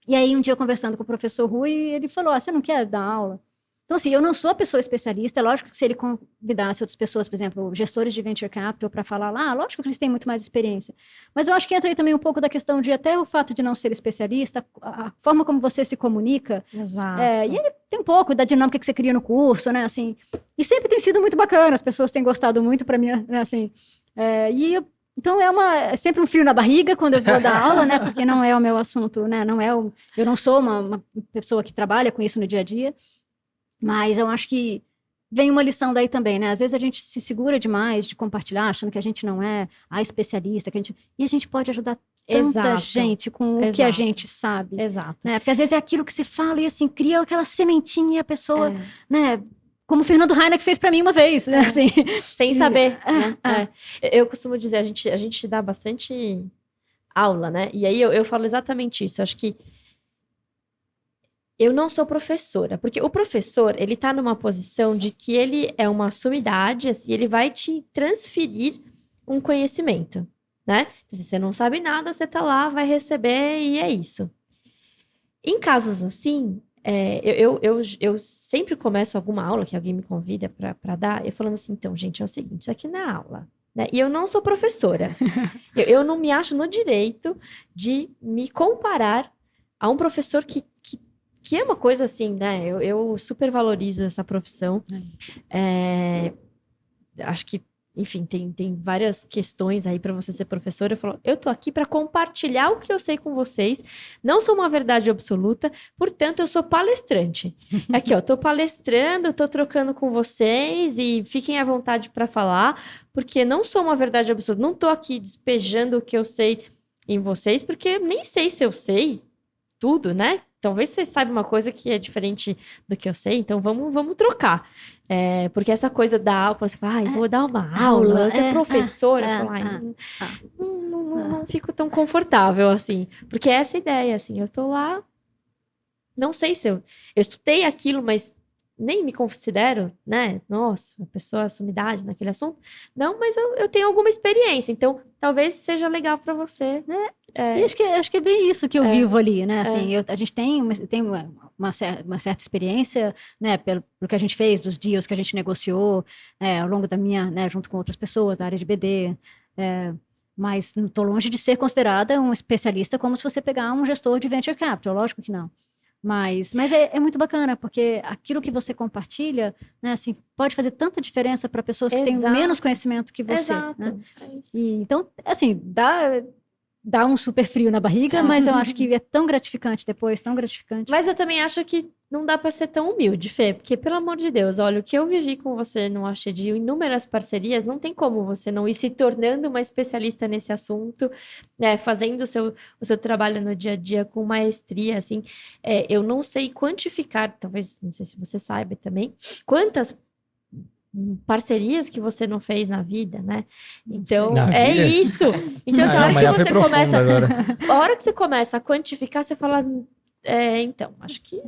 E aí, um dia, eu conversando com o professor Rui, ele falou, você não quer dar aula? Então, assim, eu não sou a pessoa especialista, é lógico que se ele convidasse outras pessoas, por exemplo, gestores de venture capital para falar lá, lógico que eles têm muito mais experiência. Mas eu acho que entra aí também um pouco da questão de até o fato de não ser especialista, a forma como você se comunica. Exato. E aí tem um pouco da dinâmica que você cria no curso, né, assim. E sempre tem sido muito bacana, as pessoas têm gostado muito para mim, né, assim. Então é sempre um frio na barriga quando eu vou dar aula, né, porque não é o meu assunto, né, eu não sou uma pessoa que trabalha com isso no dia a dia. Mas eu acho que vem uma lição daí também, né? Às vezes a gente se segura demais de compartilhar, achando que a gente não é a especialista, e a gente pode ajudar tanta gente com o que a gente sabe. Exato. Né? Porque às vezes é aquilo que você fala e assim, cria aquela sementinha e a pessoa, né? Como o Fernando Reinach fez para mim uma vez, né? Assim. Sem saber, né? Eu costumo dizer, a gente dá bastante aula, né? E aí eu falo exatamente isso. Eu acho que eu não sou professora, porque o professor, ele tá numa posição de que ele é uma sumidade, assim, ele vai te transferir um conhecimento, né? Se você não sabe nada, você tá lá, vai receber e é isso. Em casos assim, eu sempre começo alguma aula que alguém me convida para dar, eu falando assim, então, gente, é o seguinte, isso aqui não é aula, né? E eu não sou professora. eu não me acho no direito de me comparar a um professor que é uma coisa assim, né? Eu super valorizo essa profissão. Acho que, enfim, tem várias questões aí para você ser professora. Eu tô aqui para compartilhar o que eu sei com vocês. Não sou uma verdade absoluta, portanto, eu sou palestrante. Aqui, ó, tô palestrando, tô trocando com vocês e fiquem à vontade para falar, porque não sou uma verdade absoluta. Não tô aqui despejando o que eu sei em vocês, porque nem sei se eu sei tudo, né? Talvez você saiba uma coisa que é diferente do que eu sei, então vamos trocar. Porque essa coisa da aula, quando você fala, vou dar uma aula, você é professora, eu falo, não fico tão confortável, assim. Porque é essa ideia, assim, eu tô lá, não sei se eu estudei aquilo, mas nem me considero, né? Nossa, a pessoa sumidade naquele assunto. Não, mas eu tenho alguma experiência, então talvez seja legal para você. E acho que é bem isso que eu vivo ali, né? Assim, a gente tem uma certa experiência, né? Pelo que a gente fez, dos deals que a gente negociou, ao longo da minha, né? Junto com outras pessoas da área de BD. Mas não estou longe de ser considerada um especialista como se você pegar um gestor de venture capital, lógico que não. Mas é muito bacana, porque aquilo que você compartilha, né, assim, pode fazer tanta diferença para pessoas que têm menos conhecimento que você. Exato. Né? Então, assim, dá um super frio na barriga, mas eu acho que é tão gratificante depois, tão gratificante. Mas eu também acho que não dá pra ser tão humilde, Fê, porque, pelo amor de Deus, olha, o que eu vivi com você no Axé de inúmeras parcerias, não tem como você não ir se tornando uma especialista nesse assunto, né, fazendo o seu trabalho no dia a dia com maestria, assim. Eu não sei quantificar, talvez, não sei se você saiba também, quantas parcerias que você não fez na vida, né? Então, Na é vida? isso. Então, assim, a hora Maria que foi você profunda começa... agora. A hora que você começa a quantificar, você fala... então, acho que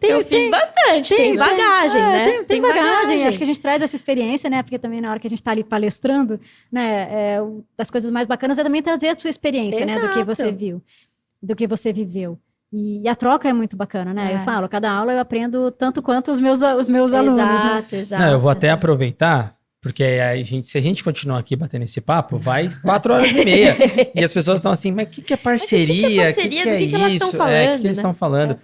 Tem, eu fiz bastante, tem bagagem, né? Tem bagagem. Acho que a gente traz essa experiência, né? Porque também na hora que a gente está ali palestrando, né? Das coisas mais bacanas é também trazer a sua experiência, né? Do que você Exato. viu, do que você viveu. E a troca é muito bacana, né? Eu falo, cada aula eu aprendo tanto quanto os meus alunos, né? Exato. Não, eu vou até aproveitar, porque se a gente continuar aqui batendo esse papo, vai 4 horas e meia. E as pessoas estão assim, mas o que é parceria? Mas o que que é parceria? Do que elas estão isso? falando, O que eles né? estão falando?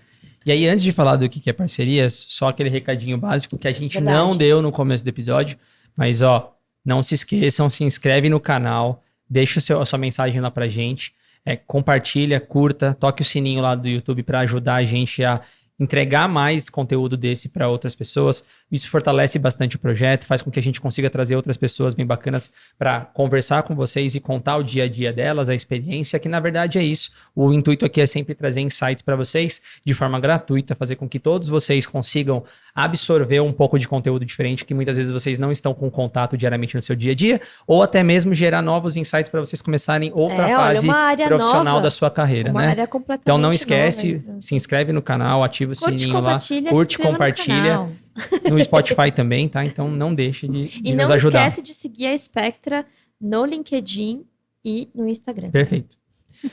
E aí, antes de falar do que é parcerias, só aquele recadinho básico que a gente Verdade. não deu no começo do episódio, mas ó, não se esqueçam, se inscreve no canal, deixa a sua mensagem lá pra gente, compartilha, curta, toque o sininho lá do YouTube para ajudar a gente a entregar mais conteúdo desse para outras pessoas. Isso fortalece bastante o projeto, faz com que a gente consiga trazer outras pessoas bem bacanas para conversar com vocês e contar o dia a dia delas, a experiência, que na verdade é isso. O intuito aqui é sempre trazer insights para vocês de forma gratuita, fazer com que todos vocês consigam absorver um pouco de conteúdo diferente que muitas vezes vocês não estão com contato diariamente no seu dia a dia, ou até mesmo gerar novos insights para vocês começarem outra fase uma área profissional nova, da sua carreira, uma né? área completamente Então não esquece, nova. se inscreve no canal, ativa o Curte, sininho lá, compartilha, curte, se inscreva no compartilha. canal. No Spotify também, tá? Então não deixe de E nos não ajudar. esquece de seguir a Spectra no LinkedIn e no Instagram. Perfeito.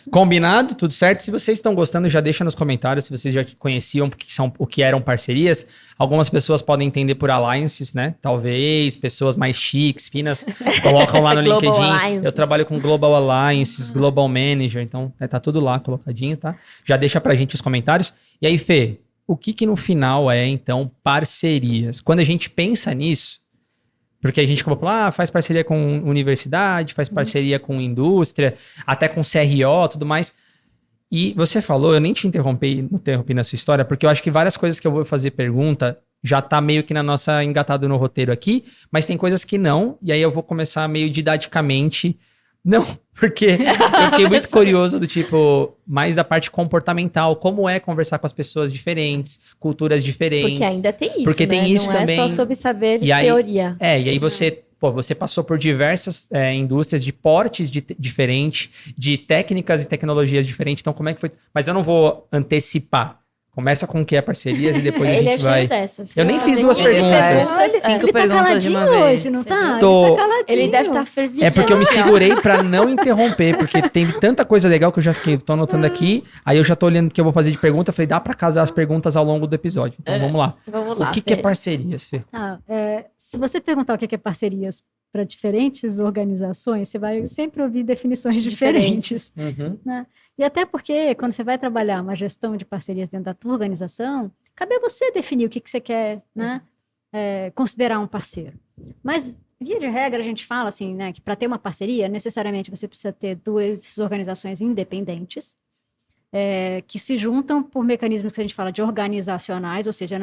Combinado? Tudo certo? Se vocês estão gostando, já deixa nos comentários se vocês já conheciam o que eram parcerias. Algumas pessoas podem entender por alliances, né? Talvez pessoas mais chiques, finas, colocam lá no Global LinkedIn. Alliances. Eu trabalho com Global Alliances, Global Manager, então tá tudo lá colocadinho, tá? Já deixa pra gente os comentários. E aí, Fê, o que no final então, parcerias? Quando a gente pensa nisso, porque a gente acabou falando, faz parceria com universidade, faz parceria com indústria, até com CRO, tudo mais. E você falou, eu nem te interrompi na sua história, porque eu acho que várias coisas que eu vou fazer pergunta já tá meio que engatado no roteiro aqui, mas tem coisas que não, e aí eu vou começar meio didaticamente. Não, porque eu fiquei muito curioso do tipo, mais da parte comportamental, como é conversar com as pessoas diferentes, culturas diferentes. Porque ainda tem isso, Porque né? tem isso não também. é só sobre saber E aí- teoria. E aí você passou por diversas indústrias de portes diferentes, de técnicas e tecnologias diferentes, então como é que foi? Mas eu não vou antecipar. Começa com o que é parcerias e depois a Ele gente é vai... cheio dessas. Eu nem Vai fiz fazer 2 15 perguntas. Olha, Cinco ele tá perguntas de uma caladinho vez. hoje, não tá? Tô- Ele tá caladinho. Ele deve estar fervilhando. É porque eu me segurei pra não interromper, porque tem tanta coisa legal que eu já tô anotando aqui, aí eu já tô olhando o que eu vou fazer de pergunta, eu falei, dá pra casar as perguntas ao longo do episódio. Então vamos lá. Vamos lá. O que é Fê. parcerias, Fê? Se você perguntar o que é parcerias para diferentes organizações, você vai sempre ouvir definições diferentes. E até porque, quando você vai trabalhar uma gestão de parcerias dentro da tua organização, cabe a você definir o que você quer, né, considerar um parceiro. Mas, via de regra, a gente fala assim, né, que para ter uma parceria, necessariamente você precisa ter 2 organizações independentes, que se juntam por mecanismos que a gente fala de organizacionais, ou seja, eu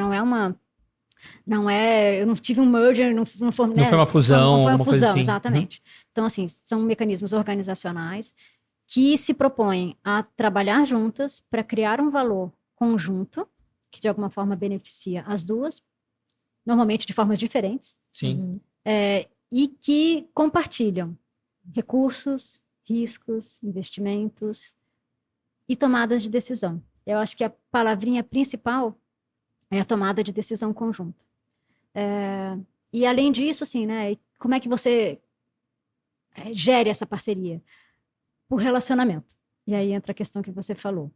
não tive um merger, não foi uma fusão, não foi uma alguma coisa fusão, assim. exatamente. Então, assim, são mecanismos organizacionais que se propõem a trabalhar juntas para criar um valor conjunto, que de alguma forma beneficia as duas, normalmente de formas diferentes, Sim. e que compartilham recursos, riscos, investimentos e tomadas de decisão. Eu acho que a palavrinha principal é a tomada de decisão conjunta. E além disso, assim, né, como é que você gere essa parceria? Por relacionamento. E aí entra a questão que você falou.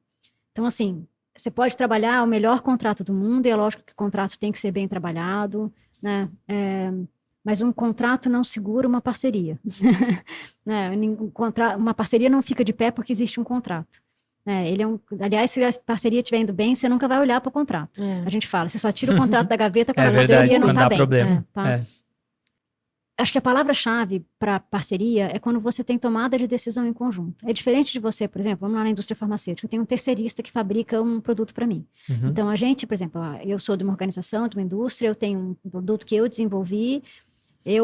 Então, assim, você pode trabalhar o melhor contrato do mundo, e é lógico que o contrato tem que ser bem trabalhado, né? Mas um contrato não segura uma parceria. Né? Uma parceria não fica de pé porque existe um contrato. Aliás, se a parceria estiver indo bem, você nunca vai olhar para o contrato. A gente fala, você só tira o contrato da gaveta quando a parceria não quando está dá bem. problema. Tá? acho que a palavra-chave para parceria é quando você tem tomada de decisão em conjunto. É diferente de você, por exemplo, vamos lá na indústria farmacêutica, eu tenho um terceirista que fabrica um produto para mim. Então, a gente, por exemplo, eu sou de uma organização, de uma indústria, eu tenho um produto que eu desenvolvi, é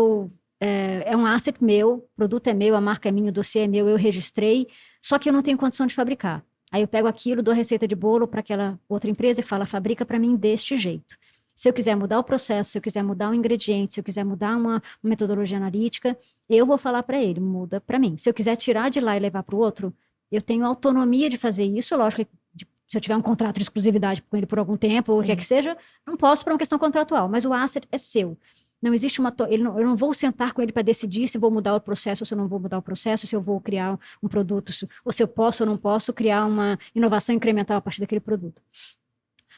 um asset meu, o produto é meu, a marca é minha, o dossiê é meu, eu registrei, só que eu não tenho condição de fabricar. Aí eu pego aquilo, dou receita de bolo para aquela outra empresa e falo, fabrica para mim deste jeito. Se eu quiser mudar o processo, se eu quiser mudar um ingrediente, se eu quiser mudar uma metodologia analítica, eu vou falar para ele, muda para mim. Se eu quiser tirar de lá e levar para o outro, eu tenho autonomia de fazer isso. Lógico que se eu tiver um contrato de exclusividade com ele por algum tempo, ou o que quer que seja, não posso por uma questão contratual, mas o asset é seu. Não existe eu não vou sentar com ele para decidir se vou mudar o processo ou se eu não vou mudar o processo, se eu vou criar um produto, ou se eu posso ou não posso criar uma inovação incremental a partir daquele produto.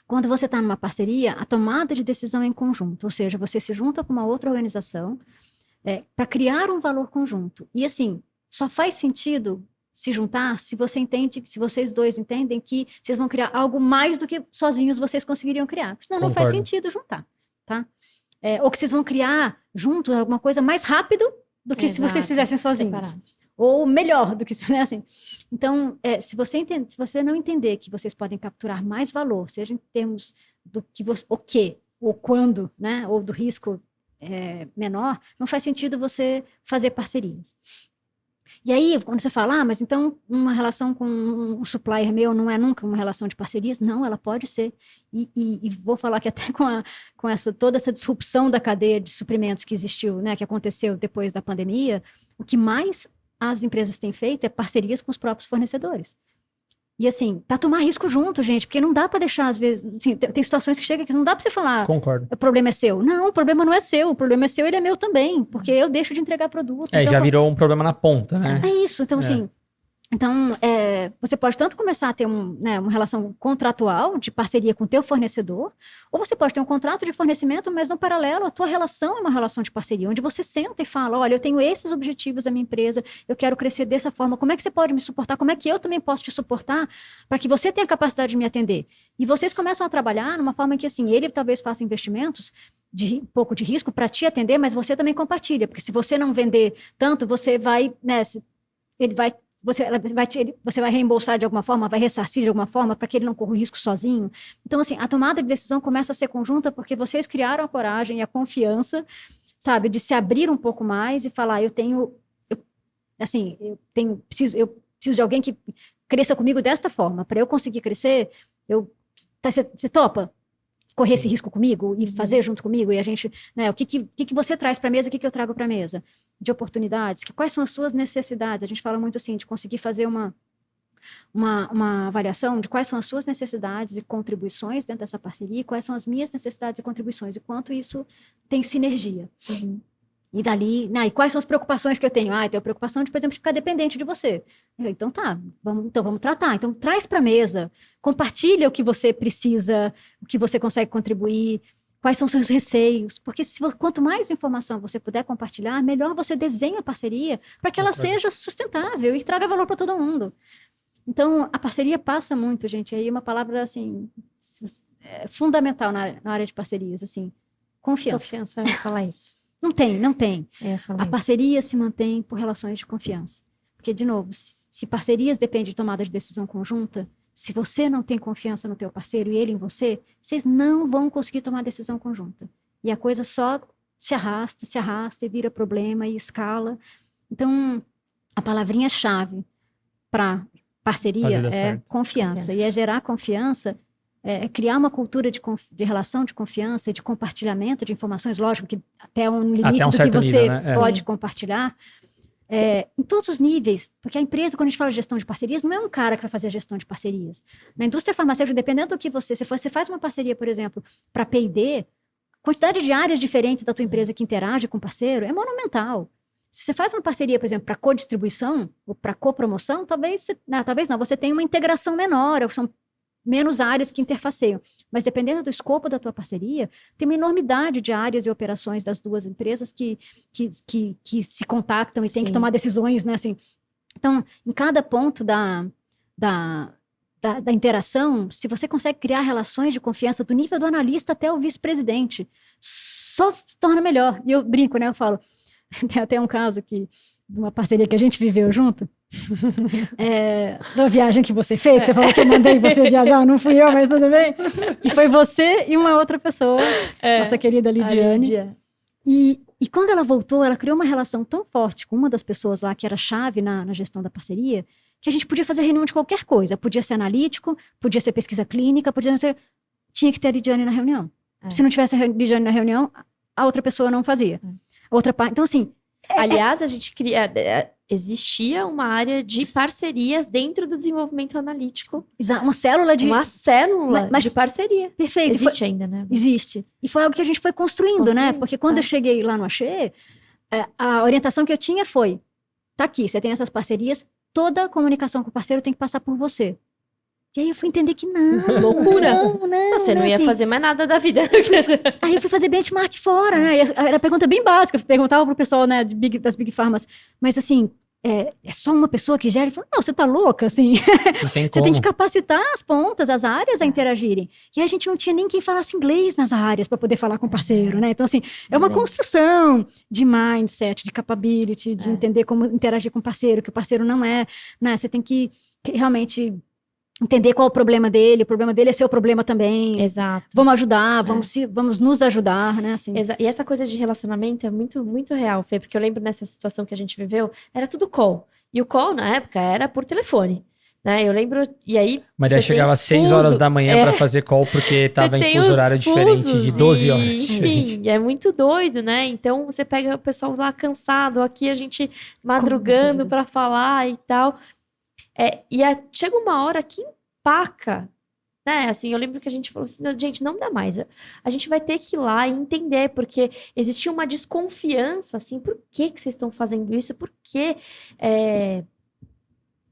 Quando você está numa parceria, a tomada de decisão é em conjunto, ou seja, você se junta com uma outra organização para criar um valor conjunto. E assim, só faz sentido se juntar se você entende, se vocês dois entendem que vocês vão criar algo mais do que sozinhos vocês conseguiriam criar. Senão não faz sentido juntar, tá? Ou que vocês vão criar juntos alguma coisa mais rápido do que se vocês fizessem sozinhos. Separado. Ou melhor do que se fizessem. Então, se você não entender que vocês podem capturar mais valor, seja em termos do que ou quando, né, ou do risco menor, não faz sentido você fazer parcerias. E aí, quando você fala, mas então uma relação com um supplier meu não é nunca uma relação de parcerias? Não, ela pode ser. E vou falar que até com toda essa disrupção da cadeia de suprimentos que existiu, né, que aconteceu depois da pandemia, o que mais as empresas têm feito é parcerias com os próprios fornecedores. E assim, para tomar risco junto, gente, porque não dá para deixar, às vezes, assim, tem situações que chegam que não dá para você falar, concordo, o problema é seu. Não, o problema não é seu, o problema é seu, ele é meu também, porque eu deixo de entregar produto. Então, já virou um problema na ponta, né? É isso, então assim, você pode tanto começar a ter uma relação contratual de parceria com o teu fornecedor, ou você pode ter um contrato de fornecimento, mas no paralelo a tua relação é uma relação de parceria, onde você senta e fala, olha, eu tenho esses objetivos da minha empresa, eu quero crescer dessa forma, como é que você pode me suportar, como é que eu também posso te suportar para que você tenha a capacidade de me atender? E vocês começam a trabalhar numa forma que assim, ele talvez faça investimentos de um pouco de risco para te atender, mas você também compartilha, porque se você não vender tanto, você vai, né, você vai reembolsar de alguma forma, vai ressarcir de alguma forma para que ele não corra o risco sozinho. Então, assim, a tomada de decisão começa a ser conjunta porque vocês criaram a coragem e a confiança, sabe, de se abrir um pouco mais e falar, eu preciso de alguém que cresça comigo desta forma. Para eu conseguir crescer, você topa correr esse risco comigo e fazer junto comigo? E a gente, né, o que você traz para a mesa, o que eu trago para a mesa? De oportunidades, quais são as suas necessidades? A gente fala muito assim, de conseguir fazer uma avaliação de quais são as suas necessidades e contribuições dentro dessa parceria, quais são as minhas necessidades e contribuições, e quanto isso tem sinergia. E dali, e quais são as preocupações que eu tenho? Eu tenho a preocupação de, por exemplo, ficar dependente de você. Então tá, vamos tratar. Então traz para a mesa, compartilha o que você precisa, o que você consegue contribuir, quais são os seus receios, porque quanto mais informação você puder compartilhar, melhor você desenha a parceria para que ela seja sustentável e traga valor para todo mundo. Então, a parceria passa muito, gente, aí uma palavra, assim, fundamental na área de parcerias, assim, confiança. Confiança, eu ia falar isso. Não tem. A parceria se mantém por relações de confiança. Porque, de novo, se parcerias dependem de tomada de decisão conjunta, se você não tem confiança no teu parceiro e ele em você, vocês não vão conseguir tomar decisão conjunta. E a coisa só se arrasta e vira problema e escala. Então, a palavrinha-chave para parceria é confiança. E é gerar confiança, criar uma cultura de relação de confiança e de compartilhamento de informações, lógico que até um limite do que você nível, né? Pode compartilhar, em todos os níveis, porque a empresa, quando a gente fala de gestão de parcerias, não é um cara que vai fazer a gestão de parcerias. Na indústria farmacêutica, dependendo do que você faz uma parceria, por exemplo, para P&D, a quantidade de áreas diferentes da tua empresa que interage com o parceiro é monumental. Se você faz uma parceria, por exemplo, para co-distribuição ou para co-promoção, talvez não, você tem uma integração menor, ou são menos áreas que interfaceiam. Mas dependendo do escopo da tua parceria, tem uma enormidade de áreas e operações das duas empresas que se contactam e têm que tomar decisões, né? Assim, então, em cada ponto da interação, se você consegue criar relações de confiança do nível do analista até o vice-presidente, só se torna melhor. E eu brinco, né? Eu falo, Tem até um caso de uma parceria que a gente viveu junto, da viagem que você fez, você falou que eu mandei você viajar, não fui eu, mas tudo bem, que foi você e uma outra pessoa, nossa querida Lidiane. E quando ela voltou, ela criou uma relação tão forte com uma das pessoas lá, que era chave na gestão da parceria, que a gente podia fazer reunião de qualquer coisa. Podia ser analítico, podia ser pesquisa clínica, tinha que ter a Lidiane na reunião. Se não tivesse a Lidiane na reunião, a outra pessoa não fazia. Outra parte. Então, assim... Aliás, a gente existia uma área de parcerias dentro do desenvolvimento analítico. Uma célula de... Uma célula de parceria. Perfeito. Existe ainda, né? Existe. E foi algo que a gente foi construindo, né? Porque quando eu cheguei lá no Axê, a orientação que eu tinha foi, tá aqui, você tem essas parcerias, toda a comunicação com o parceiro tem que passar por você. E aí eu fui entender que não. Loucura. Não, você não ia assim, fazer mais nada da vida. Aí eu fui fazer benchmark fora, né? E era uma pergunta bem básica. Eu perguntava pro pessoal, né, das Big Pharmas. Mas assim, é só uma pessoa que gera? Ele falou, não, você tá louca, assim. Você tem que capacitar as pontas, as áreas a interagirem. E aí a gente não tinha nem quem falasse inglês nas áreas para poder falar com o parceiro, né? Então, assim, é uma construção de mindset, de capability, de entender como interagir com o parceiro, que o parceiro não é, né? Você tem que realmente... entender qual o problema dele é seu problema também. Exato. Vamos ajudar, vamos nos ajudar, né? Assim. E essa coisa de relacionamento é muito, muito real, Fê, porque eu lembro nessa situação que a gente viveu, era tudo call. E o call, na época, era por telefone. Né? Eu lembro, e aí... Mas daí chegava às 6 horas da manhã para fazer call, porque tava em fuso horário diferente de 12 horas. Enfim, é muito doido, né? Então, você pega o pessoal lá cansado, aqui a gente madrugando para falar e tal... chega uma hora que empaca, né? Assim, eu lembro que a gente falou assim, gente, não dá mais. A gente vai ter que ir lá e entender, porque existia uma desconfiança, assim, por que vocês estão fazendo isso? Por que,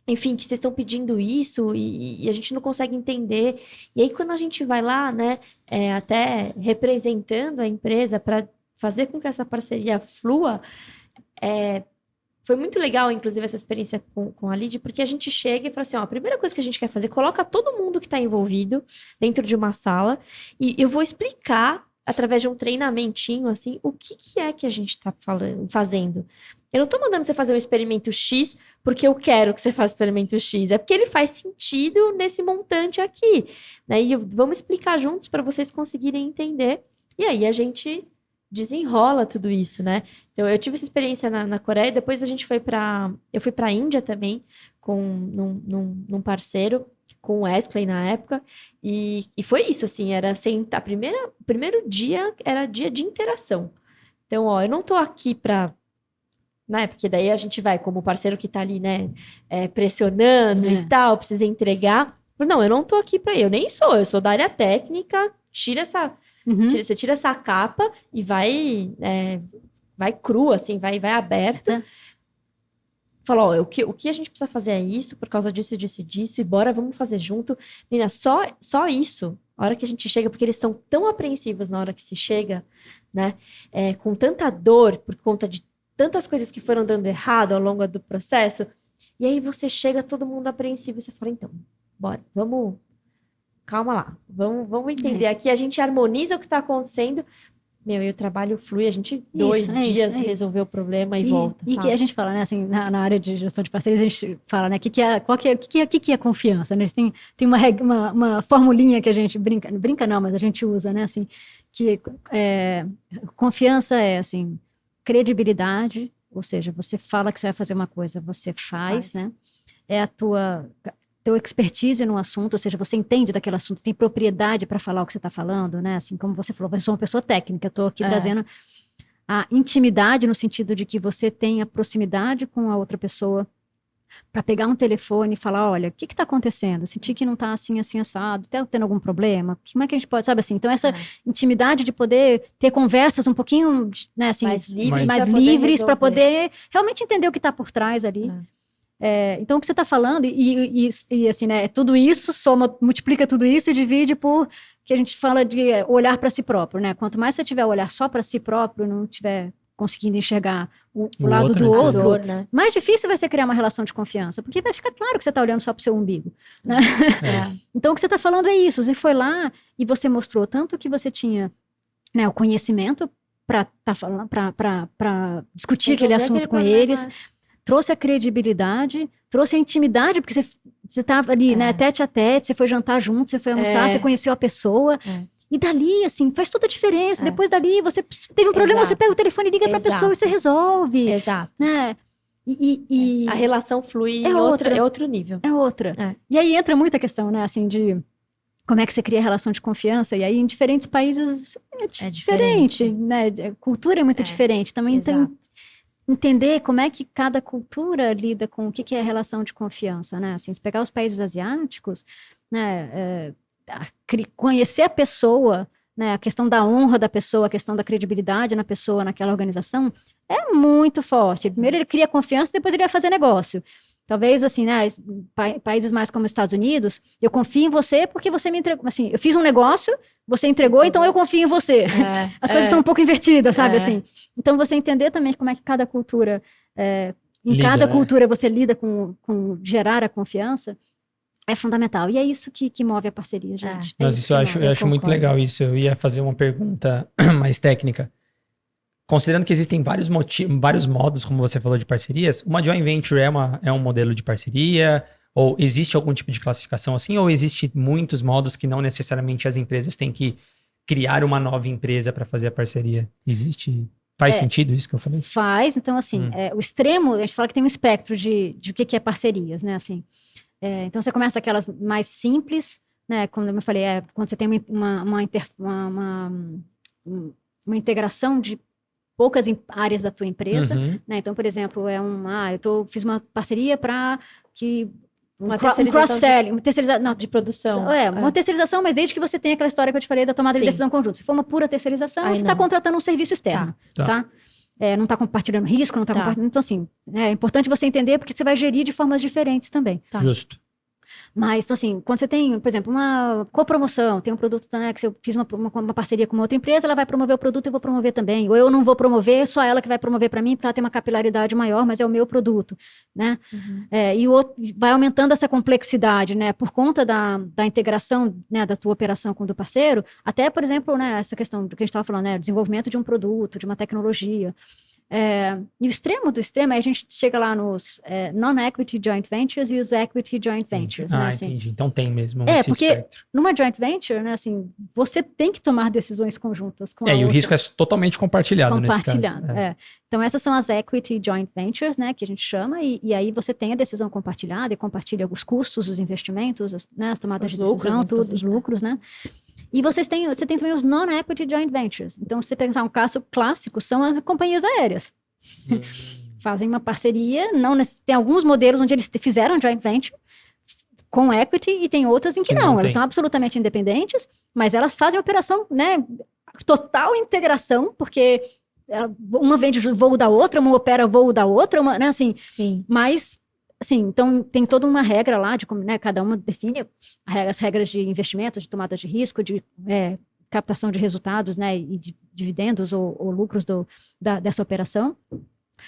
enfim, que vocês estão pedindo isso e a gente não consegue entender. E aí, quando a gente vai lá, né, até representando a empresa para fazer com que essa parceria flua, foi muito legal, inclusive, essa experiência com a Lid, porque a gente chega e fala assim, ó, a primeira coisa que a gente quer fazer, coloca todo mundo que está envolvido dentro de uma sala e eu vou explicar, através de um treinamentinho, assim, o que é que a gente está fazendo. Eu não estou mandando você fazer um experimento X porque eu quero que você faça o experimento X, é porque ele faz sentido nesse montante aqui, né? E vamos explicar juntos para vocês conseguirem entender. E aí a gente... desenrola tudo isso, né? Então, eu tive essa experiência na Coreia, depois eu fui pra Índia também, num parceiro, com o Wesley na época, e foi isso, assim, era sentar, o primeiro dia era dia de interação. Então, ó, eu não tô aqui pra, né, porque daí a gente vai, como parceiro que tá ali, né, pressionando e tal, precisa entregar. Não, eu não tô aqui pra eu nem eu sou da área técnica, você tira essa capa e vai cru, assim, vai aberto. Fala, ó, o que a gente precisa fazer é isso, por causa disso, disso e disso, e bora, vamos fazer junto. Menina, só isso, a hora que a gente chega, porque eles são tão apreensivos na hora que se chega, né, com tanta dor, por conta de tantas coisas que foram dando errado ao longo do processo, e aí você chega, todo mundo apreensivo, e você fala, então, bora, vamos... calma lá, vamos entender. Aqui a gente harmoniza o que está acontecendo. E o trabalho flui, a gente dois dias resolveu o problema e volta. E que a gente fala, né, assim, na área de gestão de parcerias, a gente fala, né, o que é confiança, né? Tem uma formulinha que a gente brinca não, mas a gente usa, né, assim, que confiança é, assim, credibilidade, ou seja, você fala que você vai fazer uma coisa, você faz. Né? É a teu expertise no assunto, ou seja, você entende daquele assunto, tem propriedade para falar o que você está falando, né? Assim como você falou, eu sou uma pessoa técnica, eu estou aqui trazendo a intimidade no sentido de que você tenha proximidade com a outra pessoa para pegar um telefone e falar, olha, o que está acontecendo? Eu senti que não está assim, assim, assado, está tendo algum problema? Como é que a gente pode, sabe assim? Então, essa intimidade de poder ter conversas um pouquinho, né, assim, mais livres para poder realmente entender o que está por trás ali. Então, o que você está falando, e assim, né, tudo isso, multiplica tudo isso e divide por, que a gente fala de olhar para si próprio, né? Quanto mais você tiver olhar só para si próprio, não tiver conseguindo enxergar o lado do outro, né? Mais difícil vai ser criar uma relação de confiança, porque vai ficar claro que você está olhando só para o seu umbigo, né? Então, o que você está falando é isso, você foi lá e você mostrou tanto que você tinha, né, o conhecimento tá falando, para discutir aquele Resolver assunto com aquele problema. eles, trouxe a credibilidade, trouxe a intimidade, porque você tava ali, né, tete a tete, você foi jantar junto, você foi almoçar, você conheceu a pessoa. E dali, assim, faz toda a diferença. Depois dali, você teve um problema, você pega o telefone e liga pra pessoa e você resolve. Exato. Né? A relação flui É em outro nível. É outra. E aí entra muita questão, né, assim, de como é que você cria relação de confiança. E aí, em diferentes países, é diferente, né? A cultura é muito diferente. Também tem entender como é que cada cultura lida com o que é a relação de confiança, né? Assim, se pegar os países asiáticos, né, conhecer a pessoa, né, a questão da honra da pessoa, a questão da credibilidade na pessoa, naquela organização, é muito forte. Primeiro ele cria confiança, depois ele vai fazer negócio. Talvez, assim, né, países mais como os Estados Unidos, eu confio em você porque você me entregou, assim, eu fiz um negócio, você entregou, então eu confio em você. As coisas são um pouco invertidas, sabe, assim. Então, você entender também como é que cada cultura, cada cultura você lida com gerar a confiança, é fundamental. E é isso que move a parceria, gente. Mas isso eu acho muito legal isso. Eu ia fazer uma pergunta mais técnica. Considerando que existem vários modos, como você falou, de parcerias, uma joint venture é um modelo de parceria? Ou existe algum tipo de classificação assim? Ou existe muitos modos que não necessariamente as empresas têm que criar uma nova empresa para fazer a parceria? Existe? Faz sentido isso que eu falei? Faz. Então, assim, o extremo, a gente fala que tem um espectro de o que é parcerias, né? Assim, então, você começa aquelas mais simples, né? Como eu falei, quando você tem uma integração de poucas áreas da tua empresa, né? Então, por exemplo, fiz uma parceria para que uma cross-selling, de produção. Uma terceirização, mas desde que você tenha aquela história que eu te falei da tomada de decisão conjunta. Se for uma pura terceirização, você está contratando um serviço externo, tá? Não está compartilhando risco, não está compartilhando... Então, assim, é importante você entender porque você vai gerir de formas diferentes também. Tá? Justo. Mas, então, assim, quando você tem, por exemplo, uma copromoção, tem um produto, né, que eu fiz uma parceria com uma outra empresa, ela vai promover o produto e eu vou promover também. Ou eu não vou promover, só ela que vai promover para mim, porque ela tem uma capilaridade maior, mas é o meu produto, né? E o outro vai aumentando essa complexidade, né, por conta da integração, né, da tua operação com o do parceiro, até, por exemplo, né, essa questão do que a gente estava falando, né, desenvolvimento de um produto, de uma tecnologia. E o extremo do extremo, aí a gente chega lá nos non-equity joint ventures e os equity joint ventures, né? Assim. Entendi. Então tem mesmo esse porque espectro. numa joint venture, né, assim, você tem que tomar decisões conjuntas com a E o outra. risco é totalmente compartilhado nesse caso. Então essas são as equity joint ventures, né, que a gente chama, e aí você tem a decisão compartilhada e compartilha os custos, os investimentos, as tomadas de decisão, os lucros, né? E você tem também os non-equity joint ventures. Então, se você pensar um caso clássico, são as companhias aéreas. Fazem uma parceria, tem alguns modelos onde eles fizeram joint venture com equity e tem outras em que não. Elas são absolutamente independentes, mas elas fazem operação, né, total integração, porque uma vende voo da outra, uma opera voo da outra, né, assim. Sim. Mas... Assim, então tem toda uma regra lá de como, né, cada uma define as regras de investimento, de tomada de risco, de captação de resultados, né, e de dividendos ou lucros dessa operação.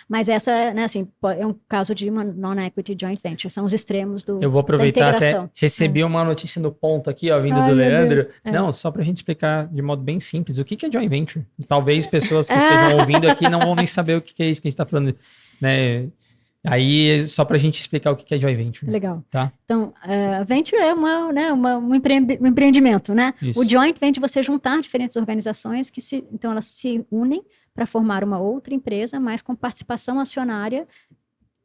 Mas essa, né, assim, é um caso de uma non-equity joint venture, são os extremos Eu vou aproveitar até, recebi uma notícia no ponto aqui, ó, vindo do Leandro. Não, só pra gente explicar de modo bem simples, o que é joint venture? Talvez pessoas que estejam ouvindo aqui não vão nem saber o que é isso que a gente tá falando, né? Aí, só pra gente explicar o que é joint venture. Legal. Tá? Então, venture é um empreendimento, né? Isso. O joint venture é você juntar diferentes organizações então elas se unem para formar uma outra empresa, mas com participação acionária,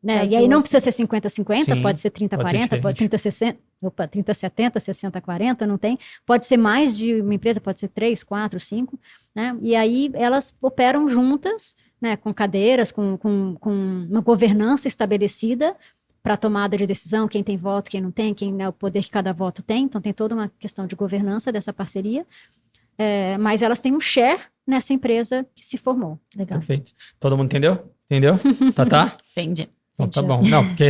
né? E aí não precisa ser 50-50, pode ser 30-40, pode 30-60, 30-70, 60-40, não tem. Pode ser mais de uma empresa, pode ser 3, 4, 5, né? E aí elas operam juntas, né, com cadeiras, com uma governança estabelecida para tomada de decisão, quem tem voto, quem não tem, o poder que cada voto tem. Então, tem toda uma questão de governança dessa parceria. Mas elas têm um share nessa empresa que se formou. Legal. Perfeito. Todo mundo entendeu? Entendeu? Tá? Entendi. Então tá bom. Não, porque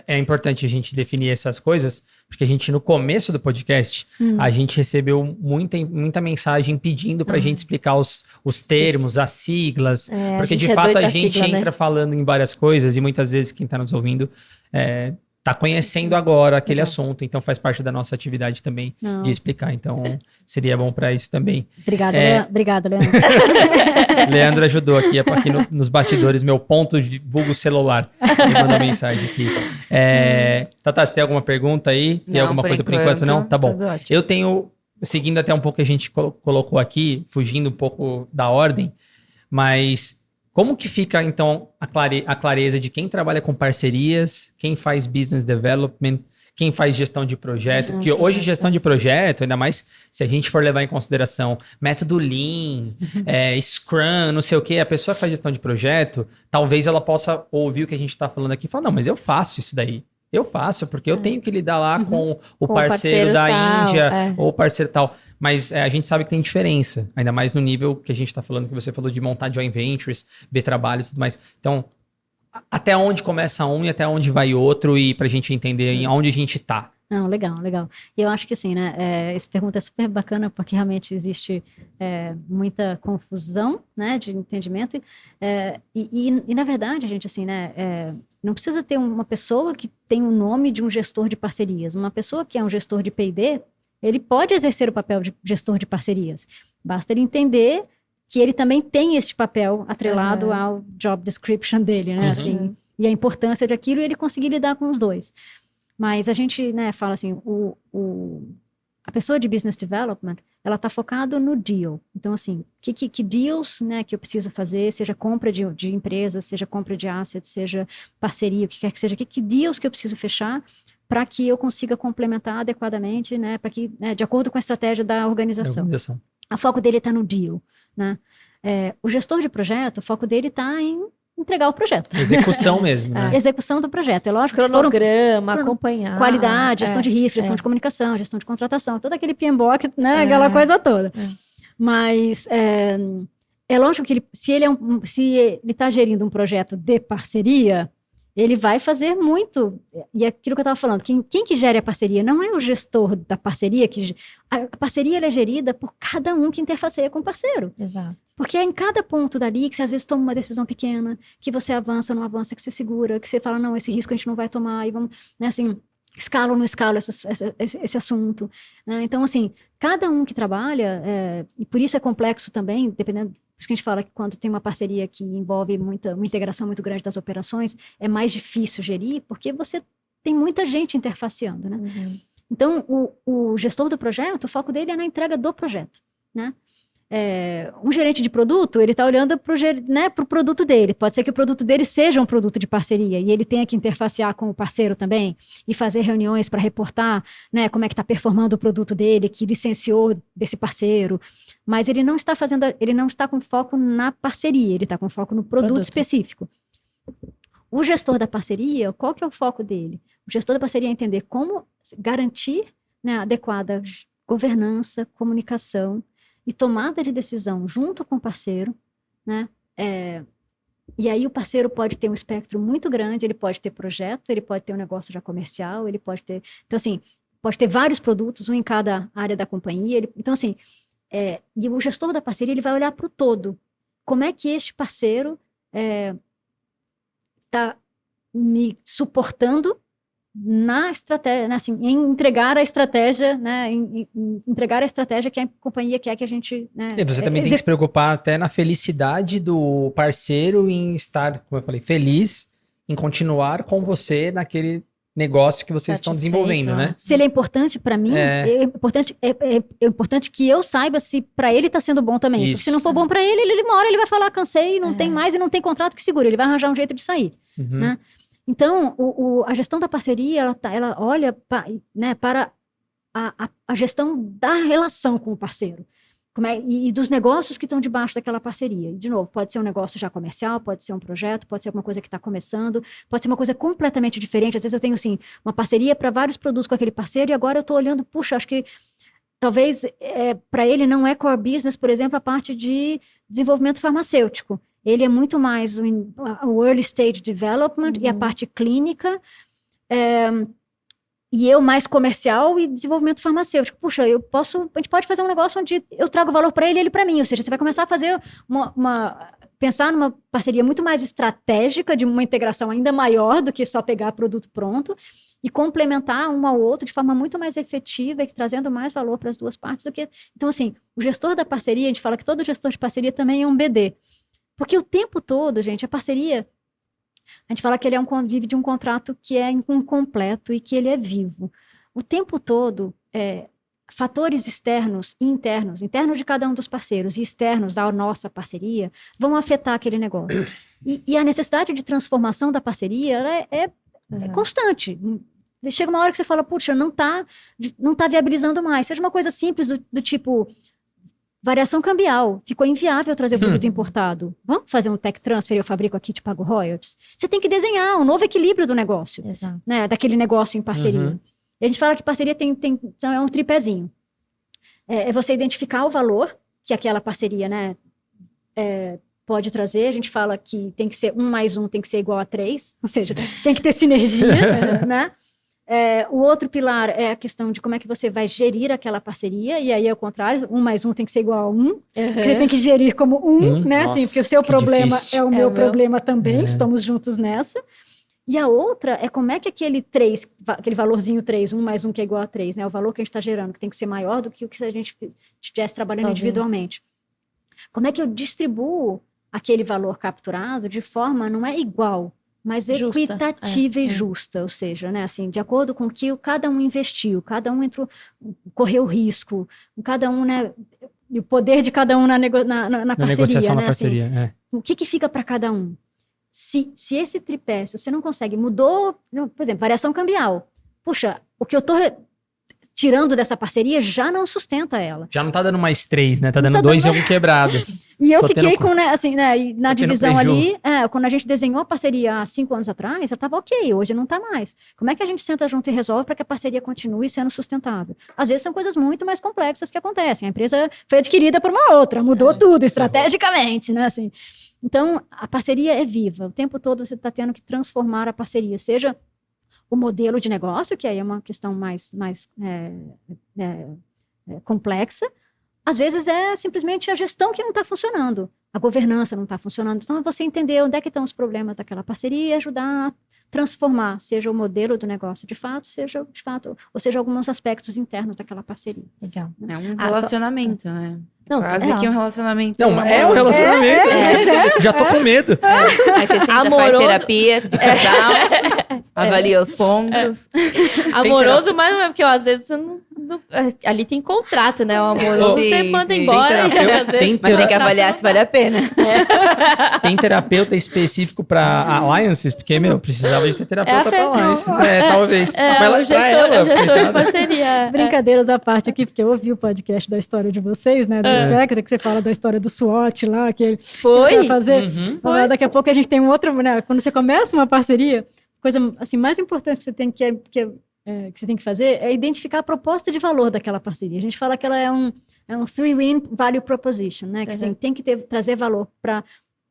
é importante a gente definir essas coisas, porque a gente, no começo do podcast, a gente recebeu muita mensagem pedindo pra gente explicar os termos, as siglas, porque de fato a gente entra falando em várias coisas e muitas vezes quem tá nos ouvindo tá conhecendo agora aquele assunto, então faz parte da nossa atividade também Não. de explicar. Então, seria bom para isso também. Obrigada, Leandro. Leandro ajudou aqui nos bastidores, meu ponto de vulgo celular. Ele mandou mensagem aqui. Tata, você tem alguma pergunta aí? Tem alguma coisa por enquanto? Não? Tá bom. Tudo ótimo. Eu tenho, seguindo até um pouco que a gente colocou aqui, fugindo um pouco da ordem, mas como que fica, então, a clareza de quem trabalha com parcerias, quem faz business development, quem faz gestão de projeto? Porque hoje gestão de projeto, ainda mais se a gente for levar em consideração método Lean, Scrum, não sei o quê, a pessoa que faz gestão de projeto, talvez ela possa ouvir o que a gente está falando aqui e falar, não, mas eu faço isso daí. Eu faço, porque eu tenho que lidar lá com o parceiro da tal, Índia ou o parceiro tal. Mas a gente sabe que tem diferença, ainda mais no nível que a gente está falando, que você falou de montar joint ventures, ver trabalhos e tudo mais. Então, até onde começa um e até onde vai outro, e para a gente entender em onde a gente está. Não, legal. E eu acho que assim, né, essa pergunta é super bacana, porque realmente existe muita confusão, né, de entendimento, e na verdade, gente, assim, né, não precisa ter uma pessoa que tem o nome de um gestor de parcerias. Uma pessoa que é um gestor de P&D, ele pode exercer o papel de gestor de parcerias. Basta ele entender que ele também tem este papel atrelado ao job description dele, né, assim, e a importância daquilo, e ele conseguir lidar com os dois. Mas a gente, né, fala assim, a pessoa de business development, ela está focada no deal. Então, assim, que deals, né, que eu preciso fazer, seja compra de empresas, seja compra de assets, seja parceria, o que quer que seja, que deals que eu preciso fechar para que eu consiga complementar adequadamente, né, para que, né, de acordo com a estratégia da organização. O foco dele está no deal, né? O gestor de projeto, o foco dele está em entregar o projeto. Execução mesmo, né? Execução do projeto. É lógico que cronograma, acompanhar. Qualidade, gestão de risco, gestão de comunicação, gestão de contratação, todo aquele PMBOK, né? Aquela coisa toda. Mas é lógico que se ele está gerindo um projeto de parceria, ele vai fazer muito. E é aquilo que eu estava falando, quem que gere a parceria não é o gestor da parceria, a parceria ela é gerida por cada um que interfaceia com o parceiro. Exato. Porque é em cada ponto dali que você às vezes toma uma decisão pequena, que você avança ou não avança, que você segura, que você fala, não, esse risco a gente não vai tomar, e vamos, né, assim, escala ou não escala esse assunto. Né? Então, assim, cada um que trabalha, e por isso é complexo também, dependendo, por isso que a gente fala que quando tem uma parceria que envolve uma integração muito grande das operações, é mais difícil gerir, porque você tem muita gente interfaceando, né? Então, o gestor do projeto, o foco dele é na entrega do projeto, né? Um gerente de produto, ele está olhando para o produto dele. Pode ser que o produto dele seja um produto de parceria e ele tenha que interfacear com o parceiro também e fazer reuniões para reportar, né, como é que está performando o produto dele, que licenciou desse parceiro. Mas ele não está com foco na parceria, ele está com foco no produto específico. O gestor da parceria, qual que é o foco dele? O gestor da parceria é entender como garantir, né, adequada governança, comunicação e tomada de decisão junto com o parceiro, né? E aí o parceiro pode ter um espectro muito grande, ele pode ter projeto, ele pode ter um negócio já comercial, ele pode ter... Então, assim, pode ter vários produtos, um em cada área da companhia. Então, assim, e o gestor da parceria, ele vai olhar para o todo. Como é que este parceiro está me suportando na estratégia, né, assim, em entregar a estratégia, né, em entregar a estratégia que a companhia quer que a gente... Né, e você também tem que se preocupar até na felicidade do parceiro em estar, como eu falei, feliz em continuar com você naquele negócio que vocês estão desenvolvendo, né? Se ele é importante para mim, é importante que eu saiba se para ele está sendo bom também. Isso. Porque se não for bom para ele, uma hora ele vai falar, cansei, não tem mais e não tem contrato que segura, ele vai arranjar um jeito de sair, né? Então, a gestão da parceria, ela olha né, para a gestão da relação com o parceiro. E dos negócios que estão debaixo daquela parceria. E, de novo, pode ser um negócio já comercial, pode ser um projeto, pode ser alguma coisa que está começando, pode ser uma coisa completamente diferente. Às vezes eu tenho, assim, uma parceria para vários produtos com aquele parceiro e agora eu estou olhando, puxa, acho que talvez para ele não é core business, por exemplo, a parte de desenvolvimento farmacêutico. Ele é muito mais o early stage development e a parte clínica, e eu mais comercial e desenvolvimento farmacêutico. Puxa, a gente pode fazer um negócio onde eu trago valor para ele e ele para mim. Ou seja, você vai começar a fazer pensar numa parceria muito mais estratégica, de uma integração ainda maior do que só pegar produto pronto. e complementar um ao outro de forma muito mais efetiva e trazendo mais valor para as duas partes do que... Então, assim, o gestor da parceria, a gente fala que todo gestor de parceria também é um BD. Porque o tempo todo, gente, a parceria, a gente fala que ele vive de um contrato que é incompleto e que ele é vivo. O tempo todo, fatores externos e internos de cada um dos parceiros e externos da nossa parceria, vão afetar aquele negócio. E a necessidade de transformação da parceria ela é constante. Chega uma hora que você fala, puxa, não tá viabilizando mais. Seja uma coisa simples do tipo, variação cambial. Ficou inviável trazer o produto importado. Vamos fazer um tech transfer e eu fabrico aqui e te pago royalties? Você tem que desenhar um novo equilíbrio do negócio. Exato. Né, daquele negócio em parceria. E a gente fala que parceria é um tripézinho. É você identificar o valor que aquela parceria, né, pode trazer. A gente fala que tem que ser 1 mais 1 tem que ser igual a 3, ou seja, tem que ter sinergia, né? O outro pilar é a questão de como é que você vai gerir aquela parceria, e aí é o contrário, 1 mais 1 tem que ser igual a 1, você tem que gerir como 1, né? Nossa, assim, porque o seu problema difícil. é o meu problema também, estamos juntos nessa. E a outra é como é que aquele 3, aquele valorzinho 3, 1 mais 1 que é igual a 3, né? O valor que a gente está gerando, que tem que ser maior do que o que se a gente estivesse trabalhando sozinho, individualmente. Como é que eu distribuo aquele valor capturado de forma, não é igual, mas Justa. equitativa e justa, ou seja, né, assim, de acordo com o que cada um investiu, cada um correu risco, cada um, né, o poder de cada um na parceria, negociação né, na parceria, assim, o que fica para cada um? Se esse tripé, se você não consegue, mudou, por exemplo, variação cambial, puxa, o que eu tô tirando dessa parceria já não sustenta ela. Já não tá dando mais 3, né? Tá dando tá 2 dando- e 1 quebrado. E eu Tô fiquei tendo- com, né, assim, né, e na Tô tendo divisão preju. ali, quando a gente desenhou a parceria há 5 anos atrás, ela estava ok, hoje não está mais. Como é que a gente senta junto e resolve para que a parceria continue sendo sustentável? Às vezes são coisas muito mais complexas que acontecem. A empresa foi adquirida por uma outra, mudou tudo estrategicamente, né, assim. Então, a parceria é viva. O tempo todo você está tendo que transformar a parceria, seja o modelo de negócio, que aí é uma questão mais complexa. Às vezes é simplesmente a gestão que não está funcionando, a governança não está funcionando. Então, é você entender onde é que estão os problemas daquela parceria e ajudar a transformar, seja o modelo do negócio de fato, ou seja alguns aspectos internos daquela parceria. Legal. É um relacionamento, né? Não, Quase total. que um relacionamento. Não, é um relacionamento. Já tô com medo. Aí você senta, faz Amoroso. terapia de casal, avalia os pontos. Amoroso, mas não é porque às vezes você não, ali tem contrato, né? O amoroso Sim, você manda sim. embora. Tem terapeuta, às vezes- tem Mas tem que avaliar se vale a pena. Tem terapeuta específico pra alliances? Porque, precisava de ter terapeuta pra alliances. Talvez. Mas o pra gestor de coitada. parceria. Brincadeiras à parte aqui, porque eu ouvi o podcast da história de vocês, né, do Spectra, que você fala da história do SWOT lá, que Foi? você vai fazer. Uhum. Mas daqui a pouco a gente tem um outro, né, quando você começa uma parceria, coisa assim mais importante que você tem que você tem que fazer é identificar a proposta de valor daquela parceria. A gente fala que ela é um 3-win value proposition, né, que assim, tem que trazer valor para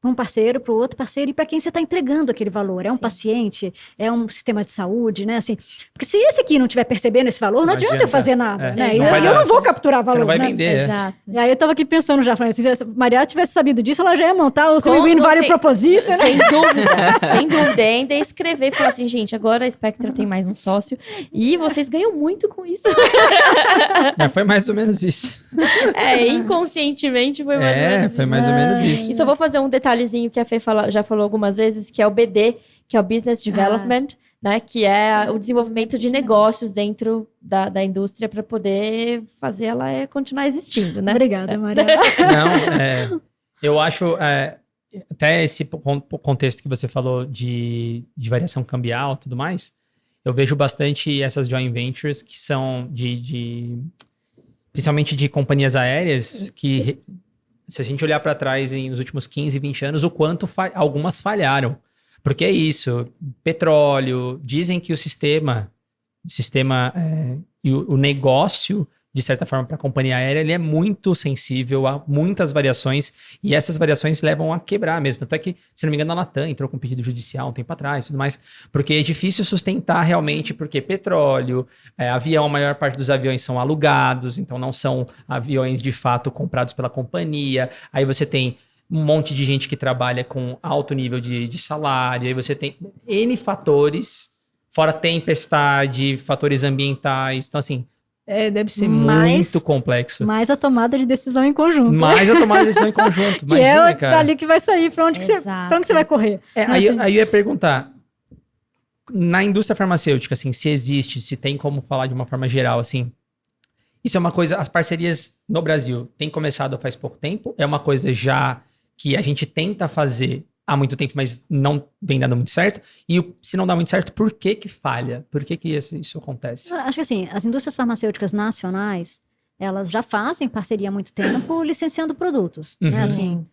um parceiro, para o outro parceiro e para quem você está entregando aquele valor. É um Sim. paciente, é um sistema de saúde, né? Assim, porque se esse aqui não estiver percebendo esse valor, não Não adianta eu adianta. fazer nada, né? Não E vai eu dar. não vou capturar valor, Você não vai né? vender. Exato. E aí eu estava aqui pensando já, falei assim, se a Maria tivesse sabido disso, ela já ia montar o Como 3-win value tem- proposition, né? Sem dúvida, sem dúvida. E ainda escrever e falar assim, gente, agora a Spectra tem mais um sócio e vocês ganham muito com isso. Foi mais ou menos isso. Inconscientemente foi mais ou menos Foi isso. mais ou menos isso. E só vou fazer um detalhezinho que a Fê já falou algumas vezes, que é o BD, que é o Business Development, né? Que é o desenvolvimento de negócios dentro da indústria para poder fazer ela continuar existindo, né? Obrigada, Maria. Não, eu acho, até esse contexto que você falou de variação cambial e tudo mais, eu vejo bastante essas joint ventures que são principalmente de companhias aéreas, que se a gente olhar para trás nos últimos 15, 20 anos, o quanto algumas falharam. Porque é isso, petróleo, dizem que o sistema e o negócio, de certa forma, para a companhia aérea, ele é muito sensível a muitas variações, e essas variações levam a quebrar mesmo. Tanto é que, se não me engano, a Latam entrou com um pedido judicial um tempo atrás e tudo mais, porque é difícil sustentar realmente, porque petróleo, avião, a maior parte dos aviões são alugados, então não são aviões de fato comprados pela companhia. Aí você tem um monte de gente que trabalha com alto nível de salário, aí você tem N fatores fora tempestade, fatores ambientais. Então, assim, deve ser Mas- muito complexo. Mais a tomada de decisão em conjunto. Mas a tomada de decisão em conjunto. Que Imagina, é cara. dali que vai sair, pra onde, Exato. pra onde você vai correr. Aí, assim. aí eu ia perguntar, na indústria farmacêutica, assim, se existe, se tem como falar de uma forma geral, assim, isso é uma coisa, as parcerias no Brasil têm começado faz pouco tempo? É uma coisa já que a gente tenta fazer há muito tempo, mas não vem dando muito certo? E se não dá muito certo, por que que falha? Por que que isso acontece? Eu acho que assim, as indústrias farmacêuticas nacionais, elas já fazem parceria há muito tempo licenciando produtos. Uhum. Né? Assim,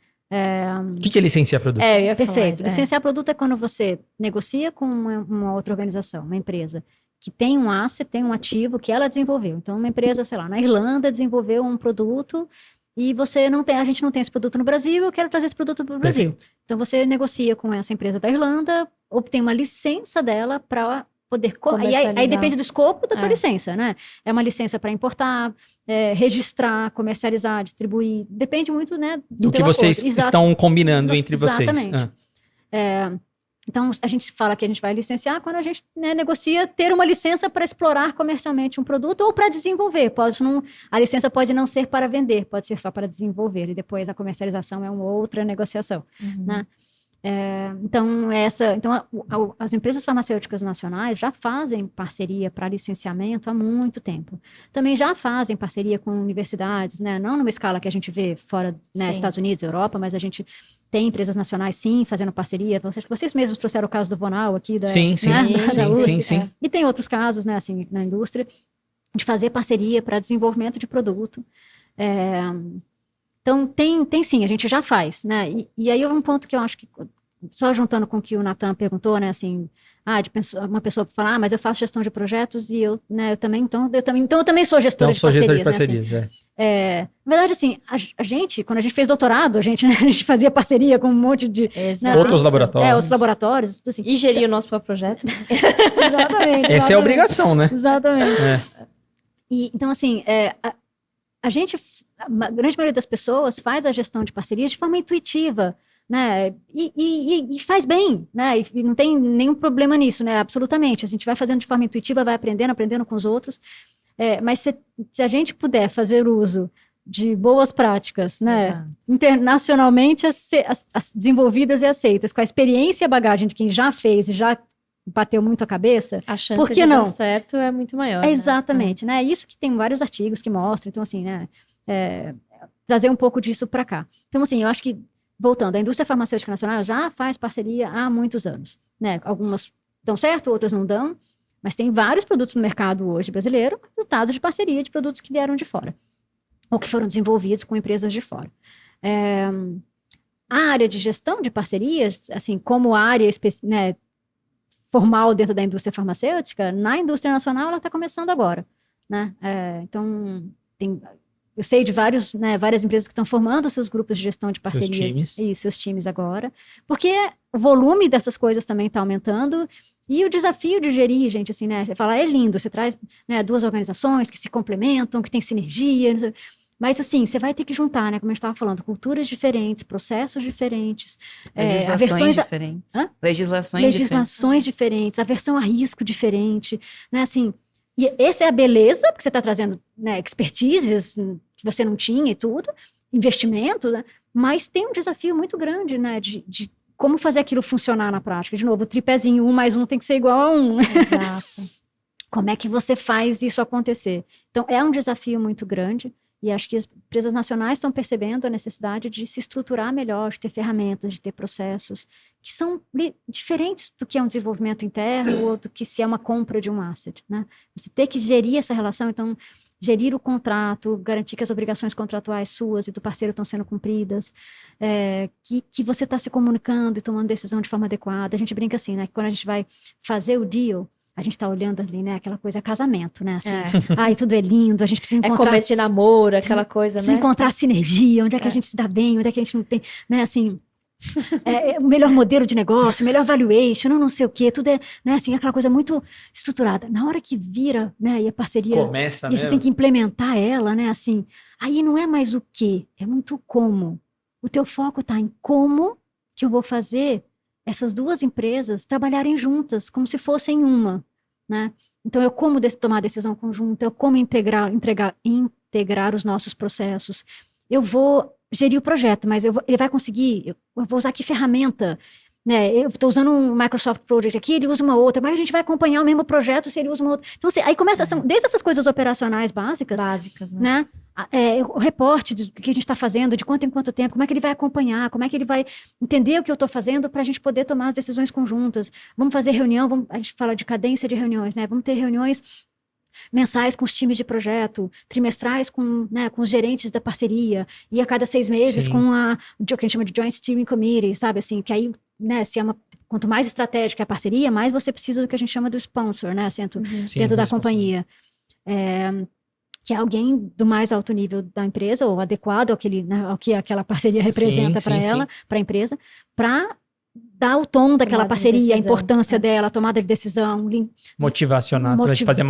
O que que é licenciar produto? Eu ia falar perfeito. isso, Licenciar produto é quando você negocia com uma outra organização, uma empresa, que tem um asset, tem um ativo que ela desenvolveu. Então, uma empresa, sei lá, na Irlanda desenvolveu um produto e a gente não tem esse produto no Brasil, eu quero trazer esse produto para o Brasil. Perfeito. Então, você negocia com essa empresa da Irlanda, obtém uma licença dela para poder... Comercializar. Aí depende do escopo da tua É. licença, né? É uma licença para importar, registrar, comercializar, distribuir. Depende muito, né, Do que teu vocês acordo. Exato. estão combinando entre vocês. Exatamente. Ah. Então, a gente fala que a gente vai licenciar quando a gente negocia ter uma licença para explorar comercialmente um produto ou para desenvolver. A licença pode não ser para vender, pode ser só para desenvolver. E depois a comercialização é uma outra negociação. Uhum. Né? Então, as empresas farmacêuticas nacionais já fazem parceria para licenciamento há muito tempo. Também já fazem parceria com universidades, né? Não numa escala que a gente vê fora, né, Sim. Estados Unidos, Europa, mas a gente tem empresas nacionais, sim, fazendo parceria. Vocês mesmos trouxeram o caso do Vonal aqui, Sim, sim, né, da sim, USP. sim, sim. E tem outros casos, né, assim, na indústria, de fazer parceria para desenvolvimento de produto. Então, tem sim, a gente já faz, né? E aí um ponto que eu acho que, só juntando com o que o Natan perguntou, né, assim, uma pessoa falar, mas eu faço gestão de projetos e eu também sou gestora Não de sou gestor de parcerias, né, assim. parcerias, Na verdade, assim, a gente, quando a gente fez doutorado, a gente fazia parceria com um monte de Exato. Outros laboratórios. outros laboratórios, tudo assim. E gerir o nosso próprio projeto. Exatamente. Essa é a obrigação, né? Exatamente. É. Então, assim, a grande maioria das pessoas faz a gestão de parcerias de forma intuitiva, né? E faz bem, né? E não tem nenhum problema nisso, né? Absolutamente. A gente vai fazendo de forma intuitiva, vai aprendendo com os outros. Mas se a gente puder fazer uso de boas práticas, né? Exato. Internacionalmente desenvolvidas e aceitas, com a experiência e a bagagem de quem já fez e já bateu muito a cabeça, A chance Por que de não? dar certo é muito maior. né? exatamente, né? Isso que tem vários artigos que mostram, então assim, né? Trazer um pouco disso para cá. Então assim, eu acho que, voltando, a indústria farmacêutica nacional já faz parceria há muitos anos, né? Algumas dão certo, outras não dão, mas tem vários produtos no mercado hoje brasileiro, resultado de parceria de produtos que vieram de fora, ou que foram desenvolvidos com empresas de fora. A área de gestão de parcerias, assim, como área né, formal dentro da indústria farmacêutica, na indústria nacional ela está começando agora, né? Então, eu sei de várias empresas que estão formando seus grupos de gestão de parcerias times. e seus times agora, porque o volume dessas coisas também está aumentando e o desafio de gerir, gente, assim, né? Você fala, é lindo, você traz, né, duas organizações que se complementam, que têm sinergia, não sei, mas assim, você vai ter que juntar, né? Como a gente estava falando, culturas diferentes, processos diferentes, Legislações diferentes. Hã? Legislações diferentes, aversão a risco diferente, né? Assim, e essa é a beleza, porque você está trazendo, né, expertises que você não tinha e tudo, investimento, né? Mas tem um desafio muito grande, né? De como fazer aquilo funcionar na prática. De novo, o tripézinho 1 mais 1 tem que ser igual a 1. Exato. Como é que você faz isso acontecer? Então, é um desafio muito grande. E acho que as empresas nacionais estão percebendo a necessidade de se estruturar melhor, de ter ferramentas, de ter processos que são diferentes do que é um desenvolvimento interno ou do que se é uma compra de um asset, né? Você ter que gerir essa relação, então, gerir o contrato, garantir que as obrigações contratuais suas e do parceiro estão sendo cumpridas, que você está se comunicando e tomando decisão de forma adequada. A gente brinca assim, né? Que quando a gente vai fazer o deal, a gente tá olhando ali, né? Aquela coisa, casamento, né? Assim, ai, tudo é lindo, a gente precisa É encontrar... começo de namoro, aquela coisa, precisa né? encontrar sinergia, onde é que a gente se dá bem, onde é que a gente não tem, né? Assim, o melhor modelo de negócio, o melhor valuation, não sei o quê, tudo é, né? Assim, aquela coisa muito estruturada. Na hora que vira, né? E a parceria... Começa E mesmo. você tem que implementar ela, né? Assim, aí não é mais o quê, é muito como. O teu foco tá em como que eu vou fazer essas duas empresas trabalharem juntas, como se fossem uma. né? Então, eu como tomar decisão conjunta, eu como integrar os nossos processos. Eu vou gerir o projeto, mas ele vai conseguir, eu vou usar que ferramenta, né? Eu estou usando um Microsoft Project aqui, ele usa uma outra, mas a gente vai acompanhar o mesmo projeto se ele usa uma outra. Então, aí começa, desde essas coisas operacionais básicas, né? O reporte do que a gente está fazendo, de quanto em quanto tempo, como é que ele vai acompanhar, como é que ele vai entender o que eu estou fazendo para a gente poder tomar as decisões conjuntas. Vamos fazer reunião, a gente fala de cadência de reuniões, né? Vamos ter reuniões mensais com os times de projeto, trimestrais com os gerentes da parceria, e a cada 6 meses com o que a gente chama de Joint Steering Committee, sabe, assim, que aí, né, quanto mais estratégica é a parceria, mais você precisa do que a gente chama do sponsor, né, dentro da companhia. Que é alguém do mais alto nível da empresa, ou adequado ao que aquela parceria representa para ela, para a empresa, para dar o tom daquela parceria, a importância dela, a tomada de decisão. Motivacional, fazer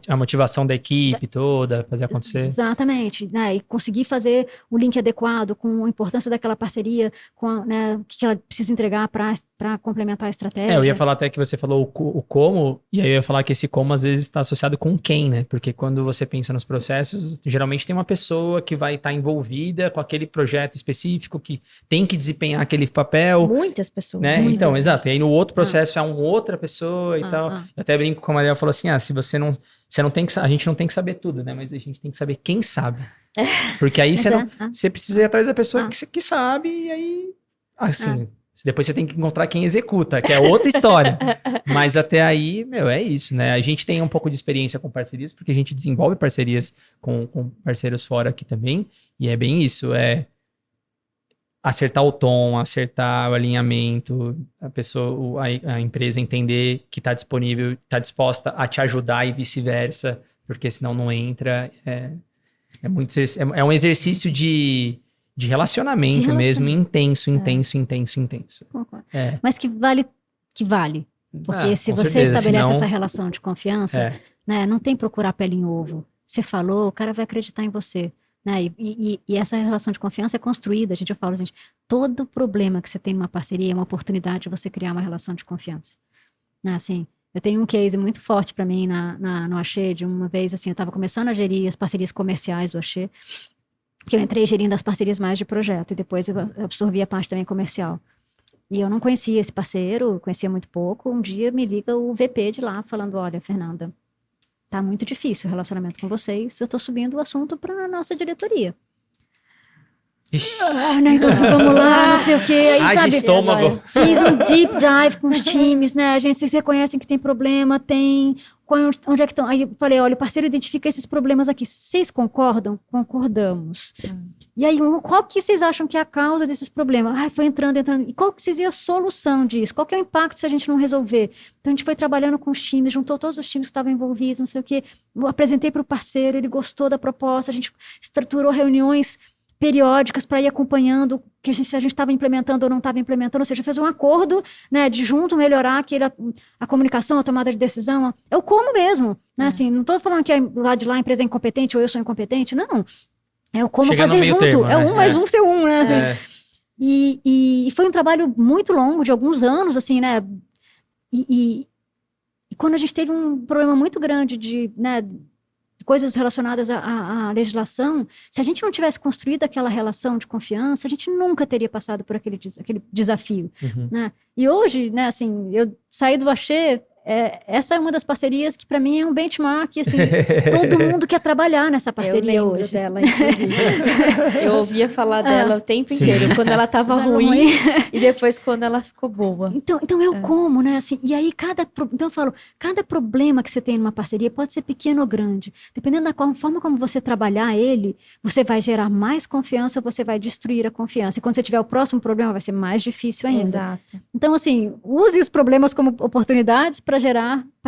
a motivação da equipe toda, fazer acontecer. Exatamente, né? E conseguir fazer o link adequado com a importância daquela parceria, com o que ela precisa entregar para complementar a estratégia. Eu ia falar até que você falou o como, e aí eu ia falar que esse como às vezes está associado com quem, né? Porque quando você pensa nos processos, geralmente tem uma pessoa que vai estar envolvida com aquele projeto específico, que tem que desempenhar aquele papel. Muitas pessoas. Né? Então, exato. E aí no outro processo é uma outra pessoa e tal. Eu até brinco com a Maria, falou assim, se você não tem que, a gente não tem que saber tudo, né? Mas a gente tem que saber quem sabe. Porque aí você precisa ir atrás da pessoa que sabe, e aí, assim, depois você tem que encontrar quem executa, que é outra história. Mas até aí, é isso, né? A gente tem um pouco de experiência com parcerias, porque a gente desenvolve parcerias com parceiros fora aqui também, e é bem isso, acertar o tom, acertar o alinhamento, a empresa entender que está disponível, está disposta a te ajudar e vice-versa, porque senão não entra. É um exercício de relacionamento mesmo, intenso. Mas que vale. Porque se você estabelece essa relação de confiança, né, não tem procurar pele em ovo. Você falou, o cara vai acreditar em você. Né? E essa relação de confiança é construída, eu falo, gente, todo problema que você tem numa parceria é uma oportunidade de você criar uma relação de confiança. Né? Assim, eu tenho um case muito forte para mim no Axê, de uma vez, assim, eu estava começando a gerir as parcerias comerciais do Axê, porque eu entrei gerindo as parcerias mais de projeto, e depois eu absorvi a parte também comercial. E eu não conhecia esse parceiro, conhecia muito pouco. Um dia me liga o VP de lá, falando, olha, Fernanda, tá muito difícil o relacionamento com vocês, eu tô subindo o assunto pra nossa diretoria. Né, então vamos lá, não sei o que, aí sabe, estômago. Fiz um deep dive com os times, né, gente, vocês reconhecem que tem problema, onde é que estão? Aí eu falei, olha, o parceiro identifica esses problemas aqui, vocês concordam? Concordamos. E aí, qual que vocês acham que é a causa desses problemas? Foi entrando, e qual que seria a solução disso? Qual que é o impacto se a gente não resolver? Então a gente foi trabalhando com os times, juntou todos os times que estavam envolvidos, não sei o que, eu apresentei para o parceiro, ele gostou da proposta, a gente estruturou reuniões periódicas para ir acompanhando se a gente estava implementando ou não estava implementando, ou seja, fez um acordo, né, de junto melhorar a comunicação, a tomada de decisão, é o como mesmo, né, assim, não estou falando que lá de lá a empresa é incompetente ou eu sou incompetente, não, é o como fazer junto, termo, né? Mais um ser um, né, assim. E foi um trabalho muito longo, de alguns anos, assim, né, e quando a gente teve um problema muito grande de, né, coisas relacionadas à legislação, se a gente não tivesse construído aquela relação de confiança, a gente nunca teria passado por aquele desafio, né? E hoje, né, assim, eu saí do Axê, essa é uma das parcerias que para mim é um benchmark, assim, todo mundo quer trabalhar nessa parceria hoje. Dela, inclusive. Eu ouvia falar dela o tempo inteiro, quando ela estava ruim e depois quando ela ficou boa. Então eu como, né, assim, e aí então eu falo, cada problema que você tem numa parceria pode ser pequeno ou grande, dependendo da forma como você trabalhar ele, você vai gerar mais confiança ou você vai destruir a confiança, e quando você tiver o próximo problema vai ser mais difícil ainda. Exato. Então, assim, use os problemas como oportunidades para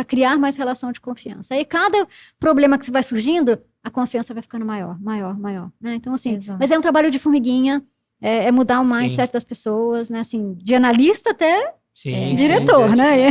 criar mais relação de confiança. Aí cada problema que vai surgindo, a confiança vai ficando maior, né? Então, assim, exato, mas é um trabalho de formiguinha, é mudar o mindset das pessoas, né? Assim, de analista até diretor, né?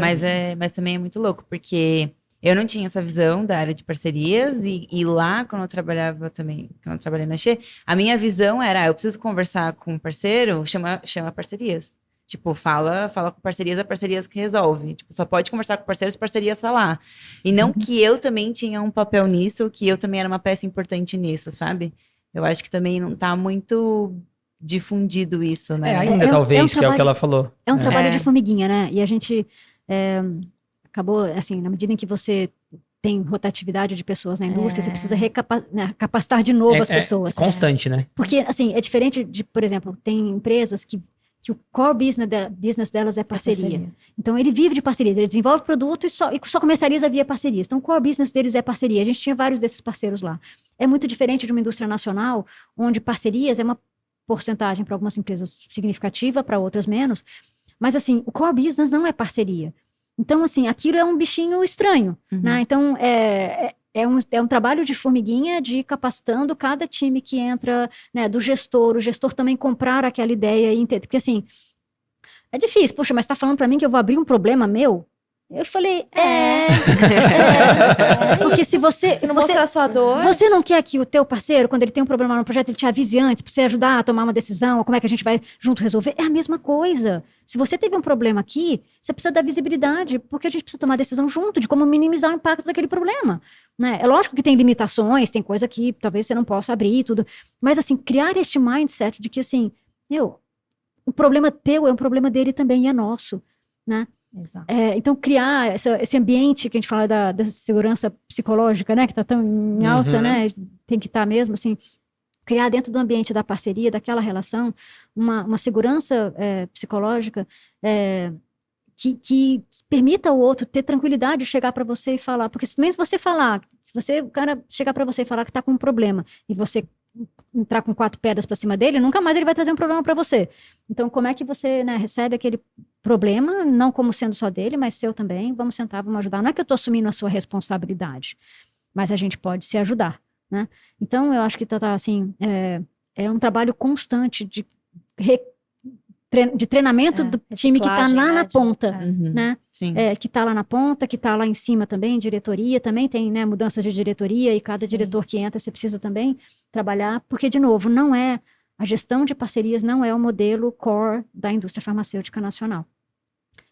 Mas também é muito louco, porque eu não tinha essa visão da área de parcerias, e lá, quando eu trabalhei na Xê, a minha visão era, eu preciso conversar com um parceiro, chama parcerias. Tipo, fala com parcerias, é parcerias que resolve. Tipo, só pode conversar com parceiros se parcerias falar. E não que eu também tinha um papel nisso, que eu também era uma peça importante nisso, sabe? Eu acho que também não tá muito difundido isso, né? Ainda talvez, que é o que ela falou. É um trabalho de formiguinha, né? E a gente acabou, assim, na medida em que você tem rotatividade de pessoas na indústria, você precisa capacitar de novo as pessoas. É constante, né? Porque, assim, é diferente de, por exemplo, tem empresas que o core business delas é parceria. Então, ele vive de parcerias, ele desenvolve produto e só comercializa via parcerias. Então, o core business deles é parceria. A gente tinha vários desses parceiros lá. É muito diferente de uma indústria nacional, onde parcerias é uma porcentagem para algumas empresas significativa, para outras menos. Mas, assim, o core business não é parceria. Então, assim, aquilo é um bichinho estranho, né? Então, é um trabalho de formiguinha, de ir capacitando cada time que entra, né, do gestor, o gestor também comprar aquela ideia e entender. Porque, assim, é difícil. Puxa, mas você tá falando para mim que eu vou abrir um problema meu? Eu falei, porque se você mostrar a sua dor, você não quer que o teu parceiro, quando ele tem um problema no projeto, ele te avise antes para você ajudar a tomar uma decisão, ou como é que a gente vai junto resolver? É a mesma coisa. Se você teve um problema aqui, você precisa dar visibilidade, porque a gente precisa tomar decisão junto de como minimizar o impacto daquele problema, né? É lógico que tem limitações, tem coisa que talvez você não possa abrir e tudo, mas assim, criar este mindset de que assim, o problema teu é um problema dele também e é nosso, né? Exato. Então, criar esse ambiente que a gente fala da segurança psicológica, né? Que está tão em alta, né? Tem que estar mesmo, assim, criar dentro do ambiente da parceria, daquela relação, uma segurança psicológica que permita ao outro ter tranquilidade de chegar para você e falar. Porque mesmo se você falar, o cara chegar para você e falar que está com um problema e você entrar com 4 pedras para cima dele, nunca mais ele vai trazer um problema para você. Então, como é que você, né, recebe aquele problema, não como sendo só dele, mas seu também? Vamos sentar, vamos ajudar. Não é que eu estou assumindo a sua responsabilidade, mas a gente pode se ajudar, né? Então, eu acho que assim, é um trabalho constante de treinamento do time que está lá na ponta, né? Sim. Que está lá na ponta, que está lá em cima também, diretoria, também tem, né, mudança de diretoria, e cada diretor que entra, você precisa também trabalhar, porque, de novo, a gestão de parcerias não é o modelo core da indústria farmacêutica nacional.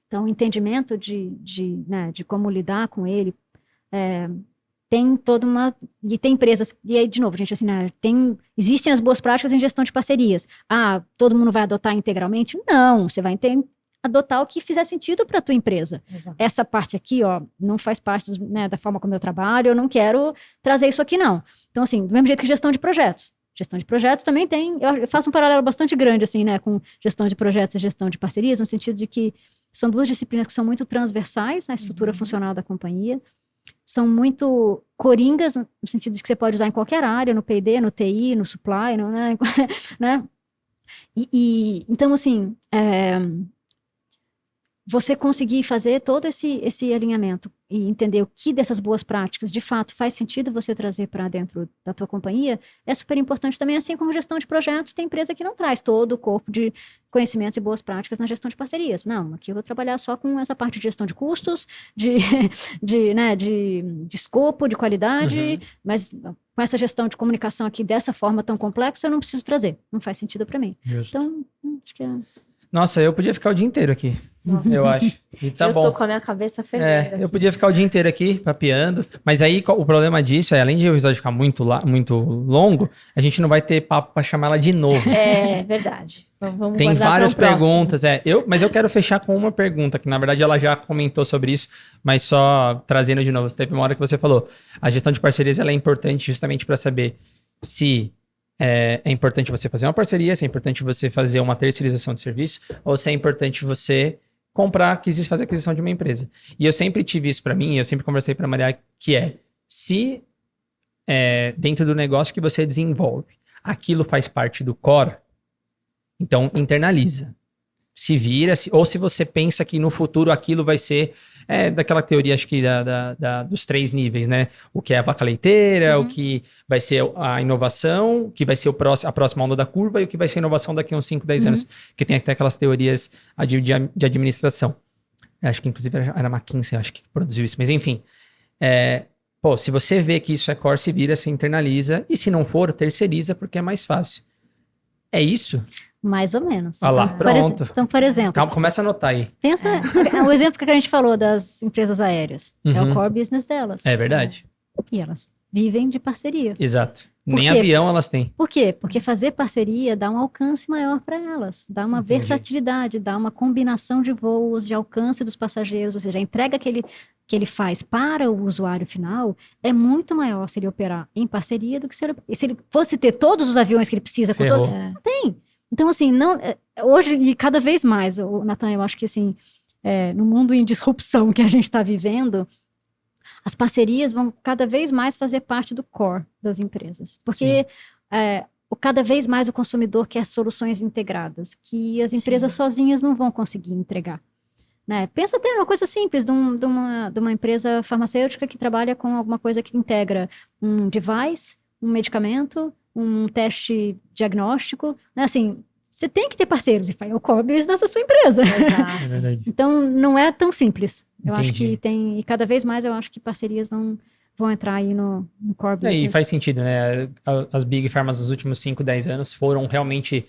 Então, o entendimento de como lidar com ele, tem toda e tem empresas, e aí, de novo, gente, assim, né, existem as boas práticas em gestão de parcerias. Todo mundo vai adotar integralmente? Não, você vai adotar o que fizer sentido para a tua empresa. Exato. Essa parte aqui, não faz parte, né, da forma como eu trabalho, eu não quero trazer isso aqui, não. Então, assim, do mesmo jeito que gestão de projetos. Gestão de projetos também eu faço um paralelo bastante grande, assim, né, com gestão de projetos e gestão de parcerias, no sentido de que são duas disciplinas que são muito transversais na estrutura funcional da companhia, são muito coringas, no sentido de que você pode usar em qualquer área, no P&D, no TI, no supply, né? Então, assim, você conseguir fazer todo esse alinhamento e entender o que dessas boas práticas, de fato, faz sentido você trazer para dentro da tua companhia, é super importante também, assim como gestão de projetos, tem empresa que não traz todo o corpo de conhecimentos e boas práticas na gestão de parcerias. Não, aqui eu vou trabalhar só com essa parte de gestão de custos, de escopo, de qualidade, mas com essa gestão de comunicação aqui dessa forma tão complexa, eu não preciso trazer, não faz sentido para mim. Justo. Então, acho que Nossa, eu podia ficar o dia inteiro aqui. Nossa. Eu acho. E tá eu bom. tô com a minha cabeça fervendo. Eu podia ficar o dia inteiro aqui, papeando. Mas aí, o problema disso é, além de o episódio ficar muito longo, a gente não vai ter papo pra chamar ela de novo. É verdade. Vamos Tem guardar várias para o próximo. perguntas. Mas eu quero fechar com uma pergunta, que na verdade ela já comentou sobre isso, mas só trazendo de novo. Teve uma hora que você falou, a gestão de parcerias ela é importante justamente para saber se é importante você fazer uma parceria, se é importante você fazer uma terceirização de serviço, ou se é importante você fazer aquisição de uma empresa. E eu sempre tive isso para mim, eu sempre conversei para a Maria, que se dentro do negócio que você desenvolve, aquilo faz parte do core, então internaliza. Se vira, ou se você pensa que no futuro aquilo vai ser daquela teoria, acho que dos 3 níveis, né? O que é a vaca leiteira, o que vai ser a inovação, o que vai ser a próxima onda da curva e o que vai ser a inovação daqui a uns 5, 10 anos. Que tem até aquelas teorias de administração. Acho que inclusive era a McKinsey, acho que produziu isso. Mas enfim, se você vê que isso é core, se vira, se internaliza. E se não for, terceiriza, porque é mais fácil. É isso? Mais ou menos. Ah lá, Então, pronto. por exemplo, Calma, começa a anotar aí. pensa o exemplo que a gente falou das empresas aéreas. É Uhum. o core business delas. É verdade. E elas vivem de parceria. Exato. Por Nem quê? avião elas têm. Por quê? Porque fazer parceria dá um alcance maior para elas, dá uma Entendi. versatilidade, dá uma combinação de voos, de alcance dos passageiros, ou seja, a entrega que ele faz para o usuário final é muito maior se ele operar em parceria do que se ele fosse ter todos os aviões que ele precisa. Com Ferrou. Tem. Então, assim, hoje e cada vez mais, Nathan, eu acho que assim, no mundo em disrupção que a gente está vivendo, as parcerias vão cada vez mais fazer parte do core das empresas. Porque cada vez mais o consumidor quer soluções integradas, que as empresas sozinhas não vão conseguir entregar. Né? Pensa até uma coisa simples, de uma empresa farmacêutica que trabalha com alguma coisa que integra um device, um medicamento, um teste diagnóstico. Né? Assim, você tem que ter parceiros, e é o core business da sua empresa. É verdade. Então, não é tão simples. Eu acho Entendi. que tem, e cada vez mais eu acho que parcerias vão entrar aí no core business. E faz sentido, né? As Big Pharmas nos últimos 5, 10 anos foram realmente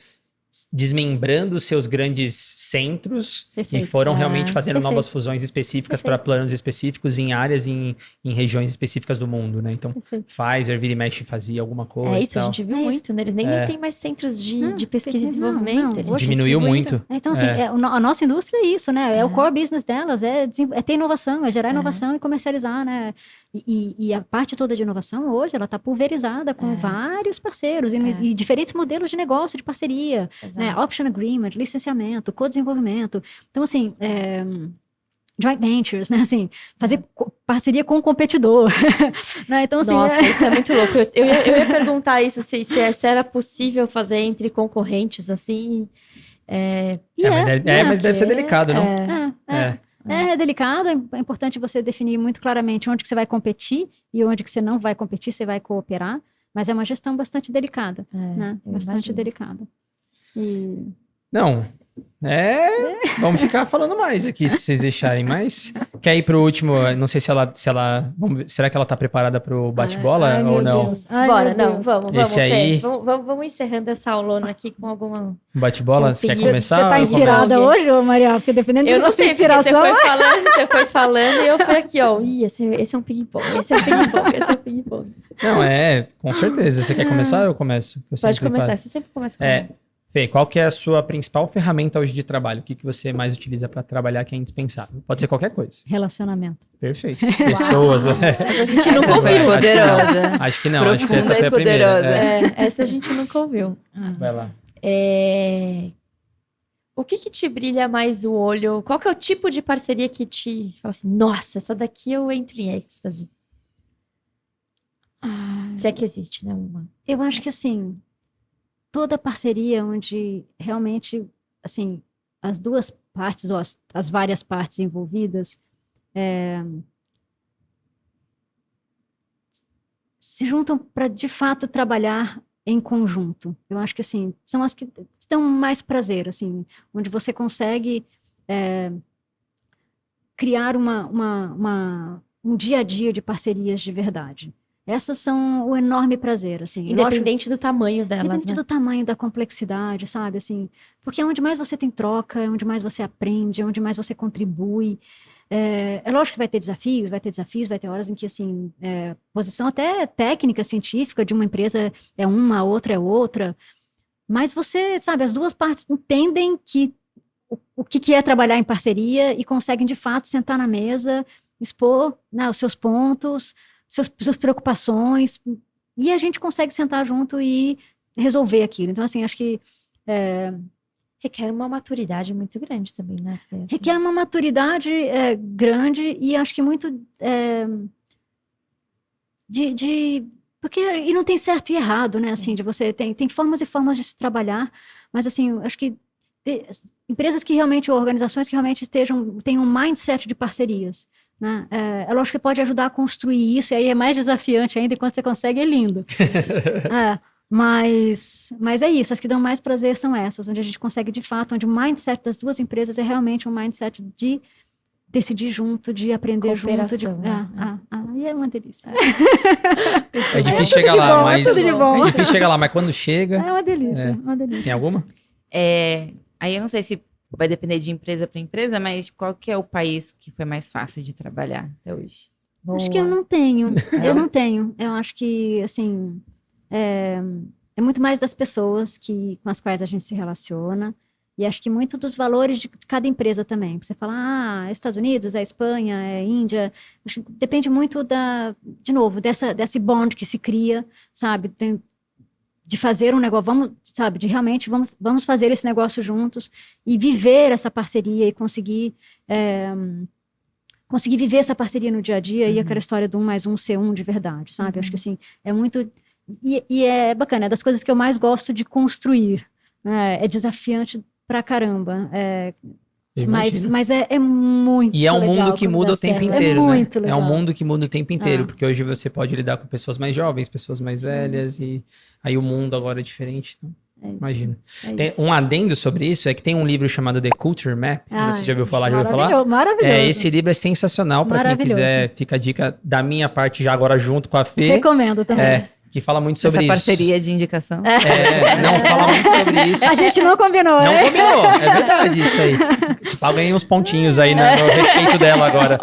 desmembrando seus grandes centros Perfeito. e foram realmente fazendo Perfeito. novas fusões específicas para planos específicos em áreas, em regiões específicas do mundo, né? Então, Perfeito. Pfizer, vira e mexe, fazia alguma coisa. É e isso, a tal. gente viu É muito, né? Eles nem têm mais centros de pesquisa e não, desenvolvimento. não. Eles Hoje Diminuiu distribuíram. muito. Então, assim, a nossa indústria é isso, né? É o core business delas, é ter inovação, é gerar inovação e comercializar, né? E a parte toda de inovação hoje, ela está pulverizada com vários parceiros e diferentes modelos de negócio, de parceria, né? Option agreement, licenciamento, co-desenvolvimento. Então, assim, joint ventures, né? Assim, fazer parceria com o competidor. Né? Então, assim, Nossa, isso é muito louco. Eu ia perguntar isso, se era possível fazer entre concorrentes, assim. Mas deve ser delicado, não? É delicado, é importante você definir muito claramente onde que você vai competir e onde que você não vai competir, você vai cooperar, mas é uma gestão bastante delicada, né? Bastante delicada. Não. Vamos ficar falando mais aqui, se vocês deixarem. Mas quer ir pro último? Não sei se ela vamos ver, será que ela tá preparada pro bate-bola ou não? Bora, não, vamos, Esse Fê. aí- Vamos encerrando essa aulona aqui com alguma... Bate-bola? Você quer Você começar? Você tá Eu inspirada começo? hoje, ô Maria? Porque dependendo Eu da não sua sei, porque inspiração... você foi falando e eu fui aqui, ó. Ih, esse é um ping-pong, esse é um ping-pong, esse é um ping-pong. Não, com certeza. Você quer começar ou eu começo? Eu Pode sempre começar, faço. você sempre começa com Fê, qual que é a sua principal ferramenta hoje de trabalho? O que você mais utiliza para trabalhar que é indispensável? Pode ser qualquer coisa. Relacionamento. Perfeito. Pessoas. Mas a gente nunca Essa ouviu. vai, Poderosa. Acho que não. Acho que essa Profunda foi e a primeira. poderosa. Essa a gente nunca ouviu. Vai lá. O que te brilha mais o olho? Qual que é o tipo de parceria que te fala assim, nossa, essa daqui eu entro em êxtase? Se é que existe, né? Eu acho que, assim, toda parceria onde realmente, assim, as duas partes, ou as várias partes envolvidas, se juntam para, de fato, trabalhar em conjunto. Eu acho que, assim, são as que dão mais prazer, assim, onde você consegue criar um dia a dia de parcerias de verdade. Essas são o enorme prazer, assim. Independente do tamanho delas, Independente né? do tamanho, da complexidade, sabe, assim. Porque é onde mais você tem troca, é onde mais você aprende, é onde mais você contribui. É lógico que vai ter desafios, vai ter horas em que, assim, posição até técnica, científica de uma empresa é uma, a outra é outra. Mas você, sabe, as duas partes entendem o que é trabalhar em parceria e conseguem, de fato, sentar na mesa, expor, né, os seus pontos, suas preocupações, e a gente consegue sentar junto e resolver aquilo. Então, assim, acho que requer uma maturidade muito grande também, né, Fê? Assim. requer uma maturidade grande e acho que muito porque e não tem certo e errado, né? Assim, de você tem formas e formas de se trabalhar, mas assim, acho que empresas que realmente, ou organizações que realmente tenham um mindset de parcerias, né? É lógico que você pode ajudar a construir isso, e aí é mais desafiante ainda, e quando você consegue é lindo. Mas é isso, as que dão mais prazer são essas, onde a gente consegue de fato, onde o mindset das duas empresas é realmente um mindset de decidir junto, de aprender junto. Aí é uma delícia. É difícil chegar lá, mas tudo de bom. é difícil chegar lá, mas quando chega. É uma delícia, uma delícia. Tem alguma? Aí eu não sei se vai depender de empresa para empresa, mas qual que é o país que foi mais fácil de trabalhar até hoje? Acho que eu não tenho. Eu não tenho. Eu acho que, assim, é muito mais das pessoas com as quais a gente se relaciona. E acho que muito dos valores de cada empresa também. Você fala, é Estados Unidos, é Espanha, é Índia. Acho que depende muito de novo, desse bond que se cria, sabe? De fazer um negócio, de realmente vamos fazer esse negócio juntos e viver essa parceria e conseguir viver essa parceria no dia a dia e aquela história do 1 mais 1 ser 1 de verdade, sabe? Acho que assim, é muito... E é bacana, é das coisas que eu mais gosto de construir, né? É desafiante pra caramba, mas é muito legal. E é um mundo que muda o tempo inteiro, é né? muito legal. É um mundo que muda o tempo inteiro, porque hoje você pode lidar com pessoas mais jovens, pessoas mais velhas, e aí o mundo agora é diferente, então, imagino. Tem um adendo sobre isso, é que tem um livro chamado The Culture Map, você já ouviu falar? Maravilhoso. Esse livro é sensacional para quem quiser, fica a dica da minha parte já agora junto com a Fê. Recomendo também. Que fala muito sobre Essa isso. parceria de indicação. Não, fala muito sobre isso. A gente não combinou, Não combinou, é verdade isso aí. Esse Paulo ganhei uns pontinhos aí no respeito dela agora.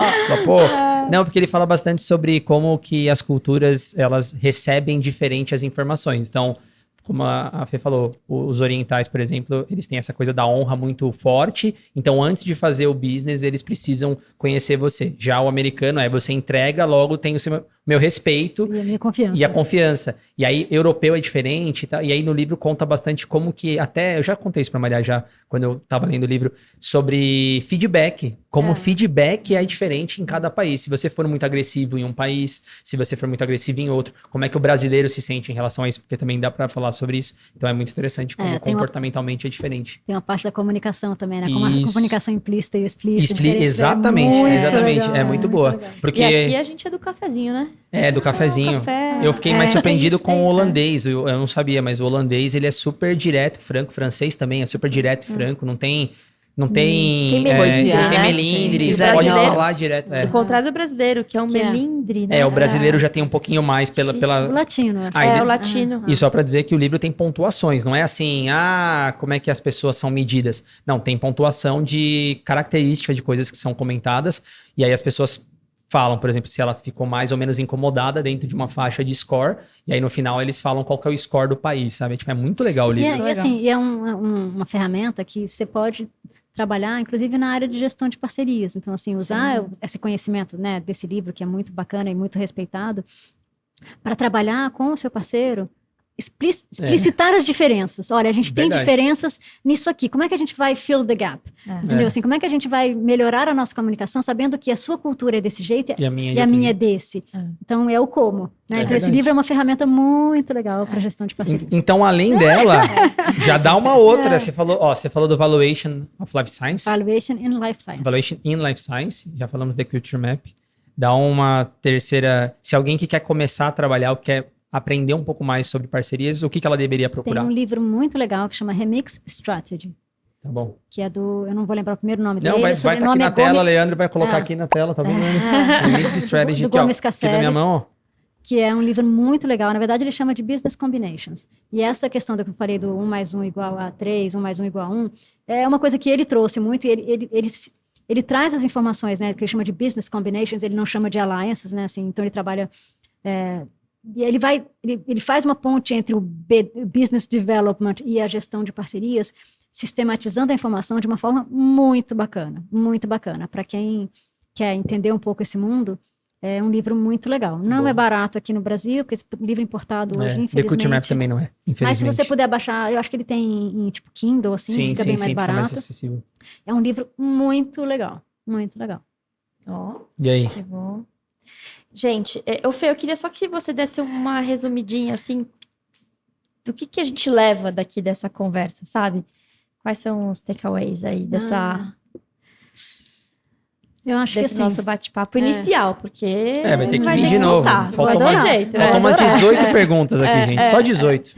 Não, porque ele fala bastante sobre como que as culturas, elas recebem diferente as informações. Então, como a Fê falou, os orientais, por exemplo, eles têm essa coisa da honra muito forte. Então, antes de fazer o business, eles precisam conhecer você. Já o americano você entrega, logo tem o meu respeito. E a minha confiança. E a confiança. E aí, europeu é diferente. Tá? E aí, no livro, conta bastante como que... Até, eu já contei isso pra Maria já, quando eu tava lendo o livro, sobre feedback. Como o feedback é diferente em cada país. Se você for muito agressivo em um país, se você for muito agressivo em outro, como é que o brasileiro se sente em relação a isso? Porque também dá pra falar sobre isso. Então, é muito interessante como comportamentalmente é diferente. Tem uma parte da comunicação também, né? Como a comunicação implícita e explícita. Exatamente. Legal, É muito boa. Porque... E aqui a gente é do cafezinho, né? Do cafezinho. Café. Eu fiquei mais surpreendido com o holandês. Eu não sabia, mas o holandês, ele é super direto, franco. Francês também é super direto e franco. Não tem melindre. Você pode falar direto. O contrário do brasileiro, que é um melindre, né? O brasileiro já tem um pouquinho mais pela... O latino. O latino. E só pra dizer que o livro tem pontuações. Não é assim, como é que as pessoas são medidas. Não, tem pontuação de características de coisas que são comentadas. E aí as pessoas falam, por exemplo, se ela ficou mais ou menos incomodada dentro de uma faixa de score, e aí no final eles falam qual que é o score do país, sabe? Tipo, é muito legal o livro. E é uma ferramenta que você pode trabalhar, inclusive na área de gestão de parcerias. Então, assim, usar esse conhecimento, né, desse livro, que é muito bacana e muito respeitado, para trabalhar com o seu parceiro, explicitar as diferenças. Olha, a gente tem diferenças nisso aqui. Como é que a gente vai fill the gap? Entendeu? Assim, como é que a gente vai melhorar a nossa comunicação sabendo que a sua cultura é desse jeito e a minha é desse? Então, é o como. Né? Então, esse livro é uma ferramenta muito legal para gestão de parcerias. Então, além dela, já dá uma outra. Você falou do Valuation of Life Science. Valuation in Life Science. Valuation in Life Science. Já falamos da Culture Map. Dá uma terceira... Se alguém que quer começar a trabalhar ou quer aprender um pouco mais sobre parcerias, o que ela deveria procurar? Tem um livro muito legal que chama Remix Strategy. Tá bom. Que é eu não vou lembrar o primeiro nome dele. Não, vai estar aqui na tela, Leandro vai colocar aqui na tela, tá vendo? Remix Strategy, do Gomes Casseres, aqui na minha mão, que é um livro muito legal. Na verdade, ele chama de Business Combinations. E essa questão que eu falei do 1 mais 1 igual a 3, 1 mais 1 igual a 1, é uma coisa que ele trouxe muito, e ele traz as informações, né, que ele chama de Business Combinations, ele não chama de alliances, né, assim, então ele trabalha... E ele faz uma ponte entre o business development e a gestão de parcerias, sistematizando a informação de uma forma muito bacana, para quem quer entender um pouco esse mundo. É um livro muito legal. Não é barato aqui no Brasil, porque esse livro importado hoje, infelizmente. The Culture Map também não é, infelizmente. Mas se você puder baixar, eu acho que ele tem em tipo Kindle, assim, fica bem mais barato. Fica mais acessível. É um livro muito legal, muito legal. E aí? Que bom. Gente, Fê, eu queria só que você desse uma resumidinha, assim, do que a gente leva daqui dessa conversa, sabe? Quais são os takeaways aí eu acho que assim, nosso bate-papo inicial, porque vai ter que vir de novo. Faltam umas 18 perguntas aqui, gente. Só 18.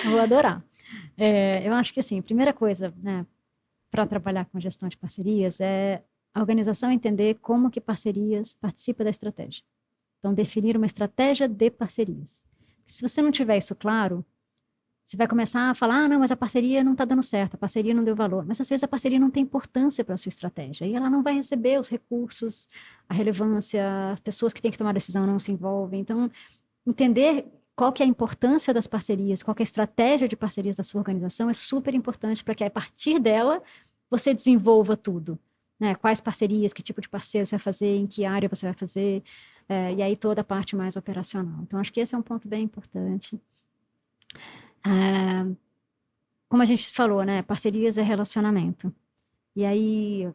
Vou adorar. Eu acho que assim, a primeira coisa, né, para trabalhar com gestão de parcerias é a organização entender como que parcerias participa da estratégia. Então, definir uma estratégia de parcerias. Se você não tiver isso claro, Você vai começar a falar, não, mas a parceria não está dando certo, a parceria não deu valor. Mas às vezes a parceria não tem importância para a sua estratégia. E ela não vai receber os recursos, a relevância, as pessoas que têm que tomar decisão não se envolvem. Então, entender qual que é a importância das parcerias, qual que é a estratégia de parcerias da sua organização é super importante para que a partir dela você desenvolva tudo. Né? Quais parcerias, que tipo de parceiro você vai fazer, em que área você vai fazer, e aí toda a parte mais operacional. Então, acho que esse é um ponto bem importante. Como a gente falou, né? Parcerias é relacionamento. E aí,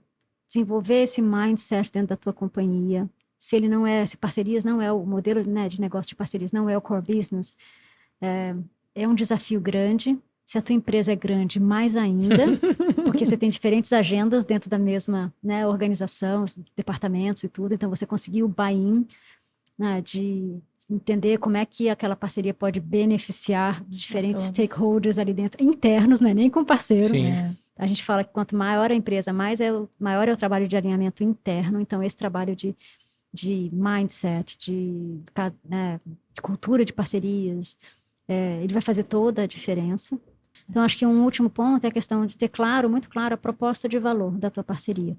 desenvolver esse mindset dentro da tua companhia, se parcerias não é o modelo, né, de negócio de parcerias, não é o core business, é um desafio grande. Se a tua empresa é grande, mais ainda, porque você tem diferentes agendas dentro da mesma, né, organização, departamentos e tudo, então você conseguiu o buy-in, né, de entender como é que aquela parceria pode beneficiar os diferentes stakeholders ali dentro, internos, não é nem com parceiro. Sim. A gente fala que quanto maior a empresa, maior é o trabalho de alinhamento interno, então esse trabalho de mindset, de cultura de parcerias, ele vai fazer toda a diferença. Então, acho que um último ponto é a questão de ter muito claro a proposta de valor da tua parceria.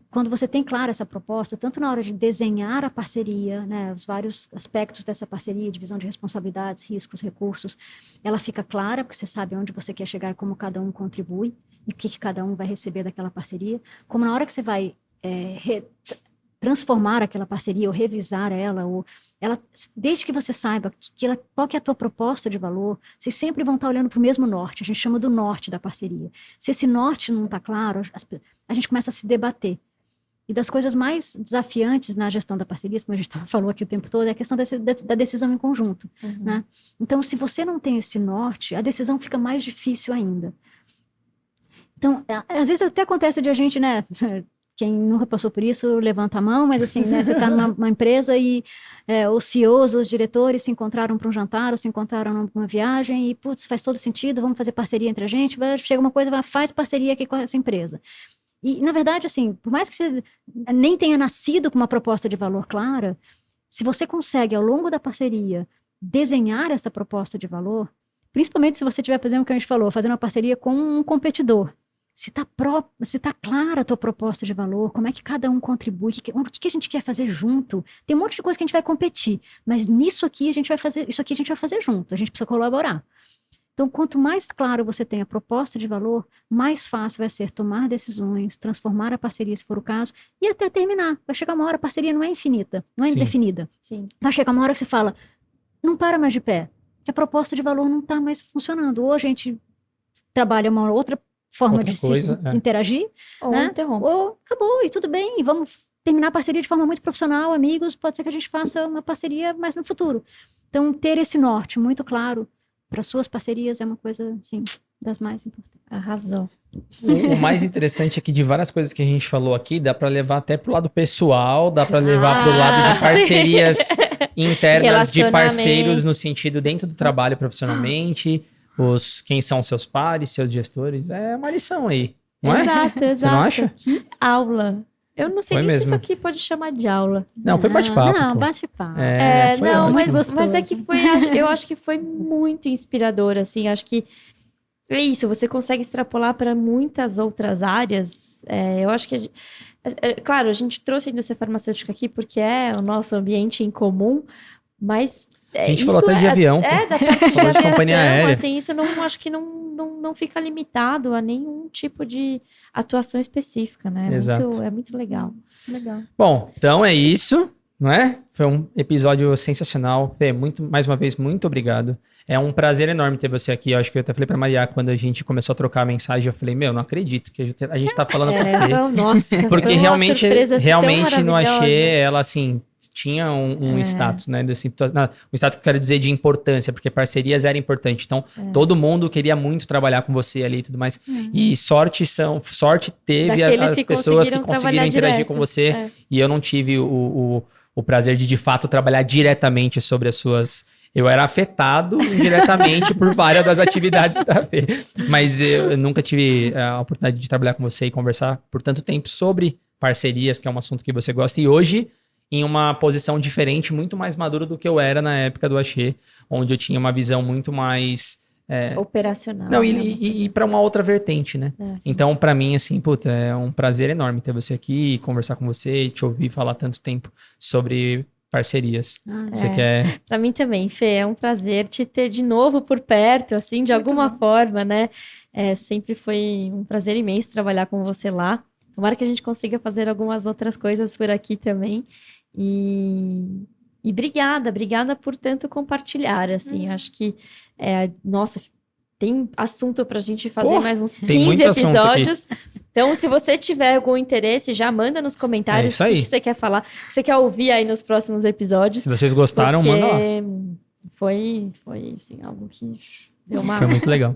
Quando você tem clara essa proposta, tanto na hora de desenhar a parceria, né, os vários aspectos dessa parceria, divisão de responsabilidades, riscos, recursos, ela fica clara, porque você sabe onde você quer chegar e como cada um contribui, e o que cada um vai receber daquela parceria. Como na hora que você vai transformar aquela parceria ou revisar ela, desde que você saiba qual que é a tua proposta de valor, vocês sempre vão estar olhando para o mesmo norte, a gente chama do norte da parceria. Se esse norte não está claro, a gente começa a se debater. E das coisas mais desafiantes na gestão da parceria, como a gente falou aqui o tempo todo, é a questão da decisão em conjunto. Né? Então, se você não tem esse norte, a decisão fica mais difícil ainda. Então, às vezes até acontece de a gente, né... Quem nunca passou por isso, levanta a mão, mas assim, né, você está numa empresa e os CEOs, os diretores se encontraram para um jantar ou se encontraram numa viagem e, putz, faz todo sentido, vamos fazer parceria entre a gente, chega uma coisa, faz parceria aqui com essa empresa. E, na verdade, assim, por mais que você nem tenha nascido com uma proposta de valor clara, se você consegue, ao longo da parceria, desenhar essa proposta de valor, principalmente se você estiver fazendo o que a gente falou, fazendo uma parceria com um competidor, se tá clara a tua proposta de valor, como é que cada um contribui, o que a gente quer fazer junto. Tem um monte de coisa que a gente vai competir, mas isso aqui a gente vai fazer junto, a gente precisa colaborar. Então, quanto mais claro você tem a proposta de valor, mais fácil vai ser tomar decisões, transformar a parceria, se for o caso, e até terminar. Vai chegar uma hora, a parceria não é infinita, não é indefinida. Sim. Vai chegar uma hora que você fala, não para mais de pé, que a proposta de valor não está mais funcionando. Ou a gente trabalha uma outra forma de interagir, ou né? interrompe. Ou acabou, e tudo bem, e vamos terminar a parceria de forma muito profissional, amigos, pode ser que a gente faça uma parceria mais no futuro. Então, ter esse norte muito claro para suas parcerias é uma coisa, assim, das mais importantes. Arrasou. O mais interessante é que de várias coisas que a gente falou aqui, dá para levar até pro lado pessoal, dá para levar pro lado de parcerias internas de parceiros no sentido dentro do trabalho profissionalmente, quem são seus pares, seus gestores, é uma lição aí, não é? Exato. Você não acha? Que aula. Eu não sei nem se isso aqui pode chamar de aula. Não, foi bate-papo. Não, bate-papo. Mas é que foi, eu acho que foi muito inspirador, assim, acho que é isso, você consegue extrapolar para muitas outras áreas. Eu acho que, claro, a gente trouxe a indústria farmacêutica aqui porque é o nosso ambiente em comum, mas... A gente falou até de avião. Da parte de aviação, companhia aérea. Assim, isso acho que não fica limitado a nenhum tipo de atuação específica, né? Exato. É muito legal. Legal. Bom, então é isso, não é? Foi um episódio sensacional. Fê, mais uma vez, muito obrigado. É um prazer enorme ter você aqui. Eu acho que eu até falei pra Maria, quando a gente começou a trocar a mensagem, eu falei, não acredito que a gente tá falando com a Fê. Nossa, porque realmente não achei ela, assim, tinha um status, né? Assim, um status que eu quero dizer de importância, porque parcerias era importante. Então, todo mundo queria muito trabalhar com você ali e tudo mais. E sorte teve as pessoas que conseguiram interagir com você. E eu não tive o prazer de fato, trabalhar diretamente sobre as suas... Eu era afetado indiretamente por várias das atividades da Fê. Mas eu nunca tive a oportunidade de trabalhar com você e conversar por tanto tempo sobre parcerias, que é um assunto que você gosta. E hoje, em uma posição diferente, muito mais madura do que eu era na época do Axê, onde eu tinha uma visão muito mais Operacional. Não, né? e para uma outra vertente, né? É. Então, para mim, assim, puta, é um prazer enorme ter você aqui, conversar com você, te ouvir falar tanto tempo sobre parcerias. Você quer... Pra mim também, Fê, é um prazer te ter de novo por perto, assim, de alguma forma, né? Sempre foi um prazer imenso trabalhar com você lá. Tomara que a gente consiga fazer algumas outras coisas por aqui também. E obrigada por tanto compartilhar, assim. Acho que, nossa, tem assunto pra gente fazer mais uns tem 15 muito assunto episódios. Então, se você tiver algum interesse, já manda nos comentários isso o que aí. que você quer falar, o que você quer ouvir aí nos próximos episódios. Se vocês gostaram, Porque manda lá. foi assim, algo que deu uma... Foi muito legal.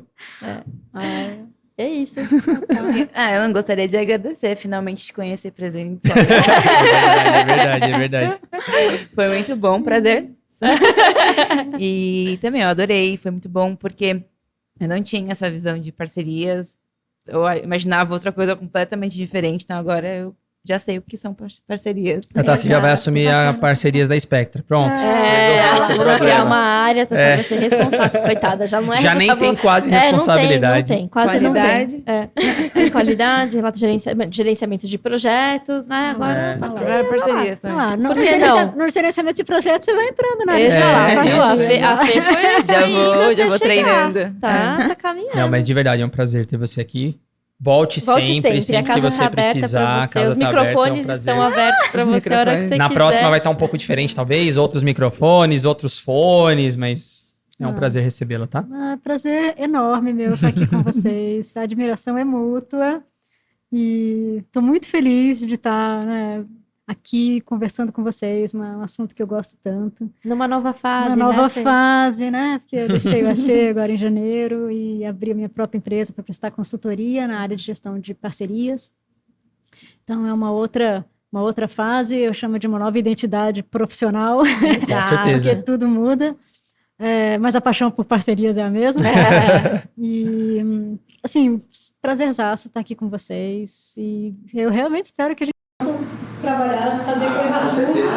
É isso. Eu não gostaria de agradecer, finalmente te conhecer presencialmente. É verdade. Foi muito bom, prazer. E também eu adorei, foi muito bom, porque eu não tinha essa visão de parcerias. Eu imaginava outra coisa completamente diferente, então agora eu já sei o que são parcerias. Você já vai assumir a parcerias da Spectra. Pronto. Resolveu Ela o seu vou criar problema. uma área, vai ser responsável. Coitada, já não é Já nem responsável. tem quase responsabilidade. Não tem, quase Qualidade. não tem. Tem qualidade, gerenciamento de projetos, né? Agora, Agora parcerias. Ah, Por que não? No gerenciamento de projetos você vai entrando, né? Exato. A Fê foi Já vou treinando. Tá caminhando. Não, mas de verdade, é um prazer ter você aqui. Volte sempre A casa que você tá aberta precisar. pra A você. casa Os tá aberta, microfones é um prazer. estão abertos pra você a hora que você Na quiser. próxima vai estar um pouco diferente, talvez. Outros microfones, outros fones, mas é um prazer recebê-la, tá? Prazer enorme meu estar aqui com vocês. A admiração é mútua. E estou muito feliz de estar, né, aqui conversando com vocês, um assunto que eu gosto tanto. Numa nova fase, Uma nova Fê? fase, né? Porque eu deixei o Axê agora em janeiro e abri a minha própria empresa para prestar consultoria na área de gestão de parcerias. Então, é uma outra fase, eu chamo de uma nova identidade profissional, Com certeza. porque tudo muda. Mas a paixão por parcerias é a mesma. E, assim, prazerzaço estar aqui com vocês. E eu realmente espero que a gente possa trabalhar, fazer coisas juntos.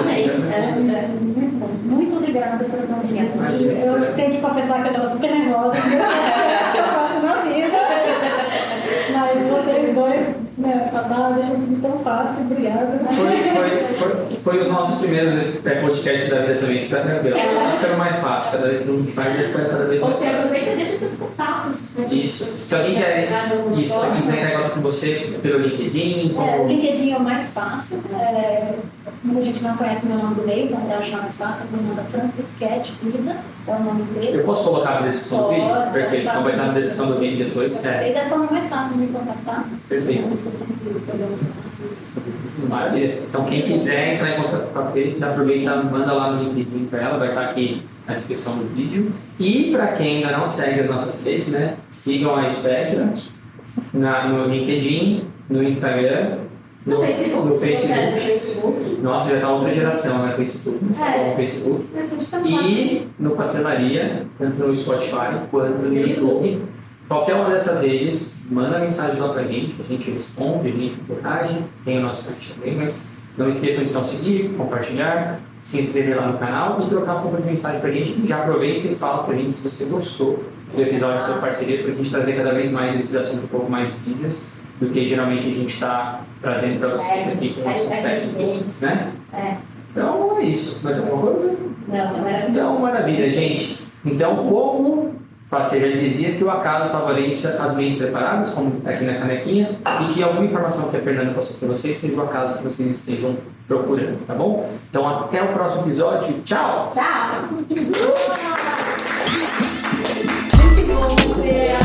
Muito bom. Muito obrigada pela convite. Eu tenho que confessar que eu estava super nervosa. Que eu faço na vida. Mas vocês dois, né, deixam tudo tão fácil. Obrigada. Foi os nossos primeiros podcasts da vida também. Fica tranquilo. Tá ficando mais fácil. Cada vez que a gente faz, vai ficar cada vez mais Você fácil. aproveita e deixa seus contatos. Isso. Se alguém quiser entrar em contato com você pelo LinkedIn, O LinkedIn é o mais fácil. Muita gente não conhece meu nome do meio, então para achar mais fácil, me manda Francisquete Pisa, é o nome dele. eu posso colocar na descrição do vídeo? Pode, Perfeito. Então vai estar na descrição do vídeo depois. Vocês é a forma mais fácil de me contactar. Perfeito. Maravilha. Então, quem quiser entrar em contato com a Fê, aproveita, manda lá no LinkedIn para ela, vai estar aqui na descrição do vídeo. E para quem ainda não segue as nossas redes, né, sigam a Spectra no LinkedIn, no Instagram, no Facebook. Nossa, já está outra geração, né? Facebook, no Facebook. E no Pastelaria, tanto no Spotify quanto no YouTube. Qualquer uma dessas redes, manda mensagem lá pra gente, a gente responde, a gente interage, tem o nosso site também, mas não esqueçam de nos seguir, compartilhar, se inscrever lá no canal e trocar um pouco de mensagem pra gente. Já aproveita e fala pra gente se você gostou do episódio sobre parcerias, pra gente trazer cada vez mais esses assuntos um pouco mais business do que geralmente a gente está trazendo para vocês aqui com o nosso técnico, né? Então é isso. Mais alguma coisa? Não, maravilhoso. Então, maravilha, gente. Então, como o parceiro já dizia, que o acaso favoreça as mentes separadas, como aqui na canequinha, e que alguma informação que a Fernanda passou para vocês seja o acaso que vocês estejam procurando, tá bom? Então, até o próximo episódio. Tchau! Tchau! Muito bom,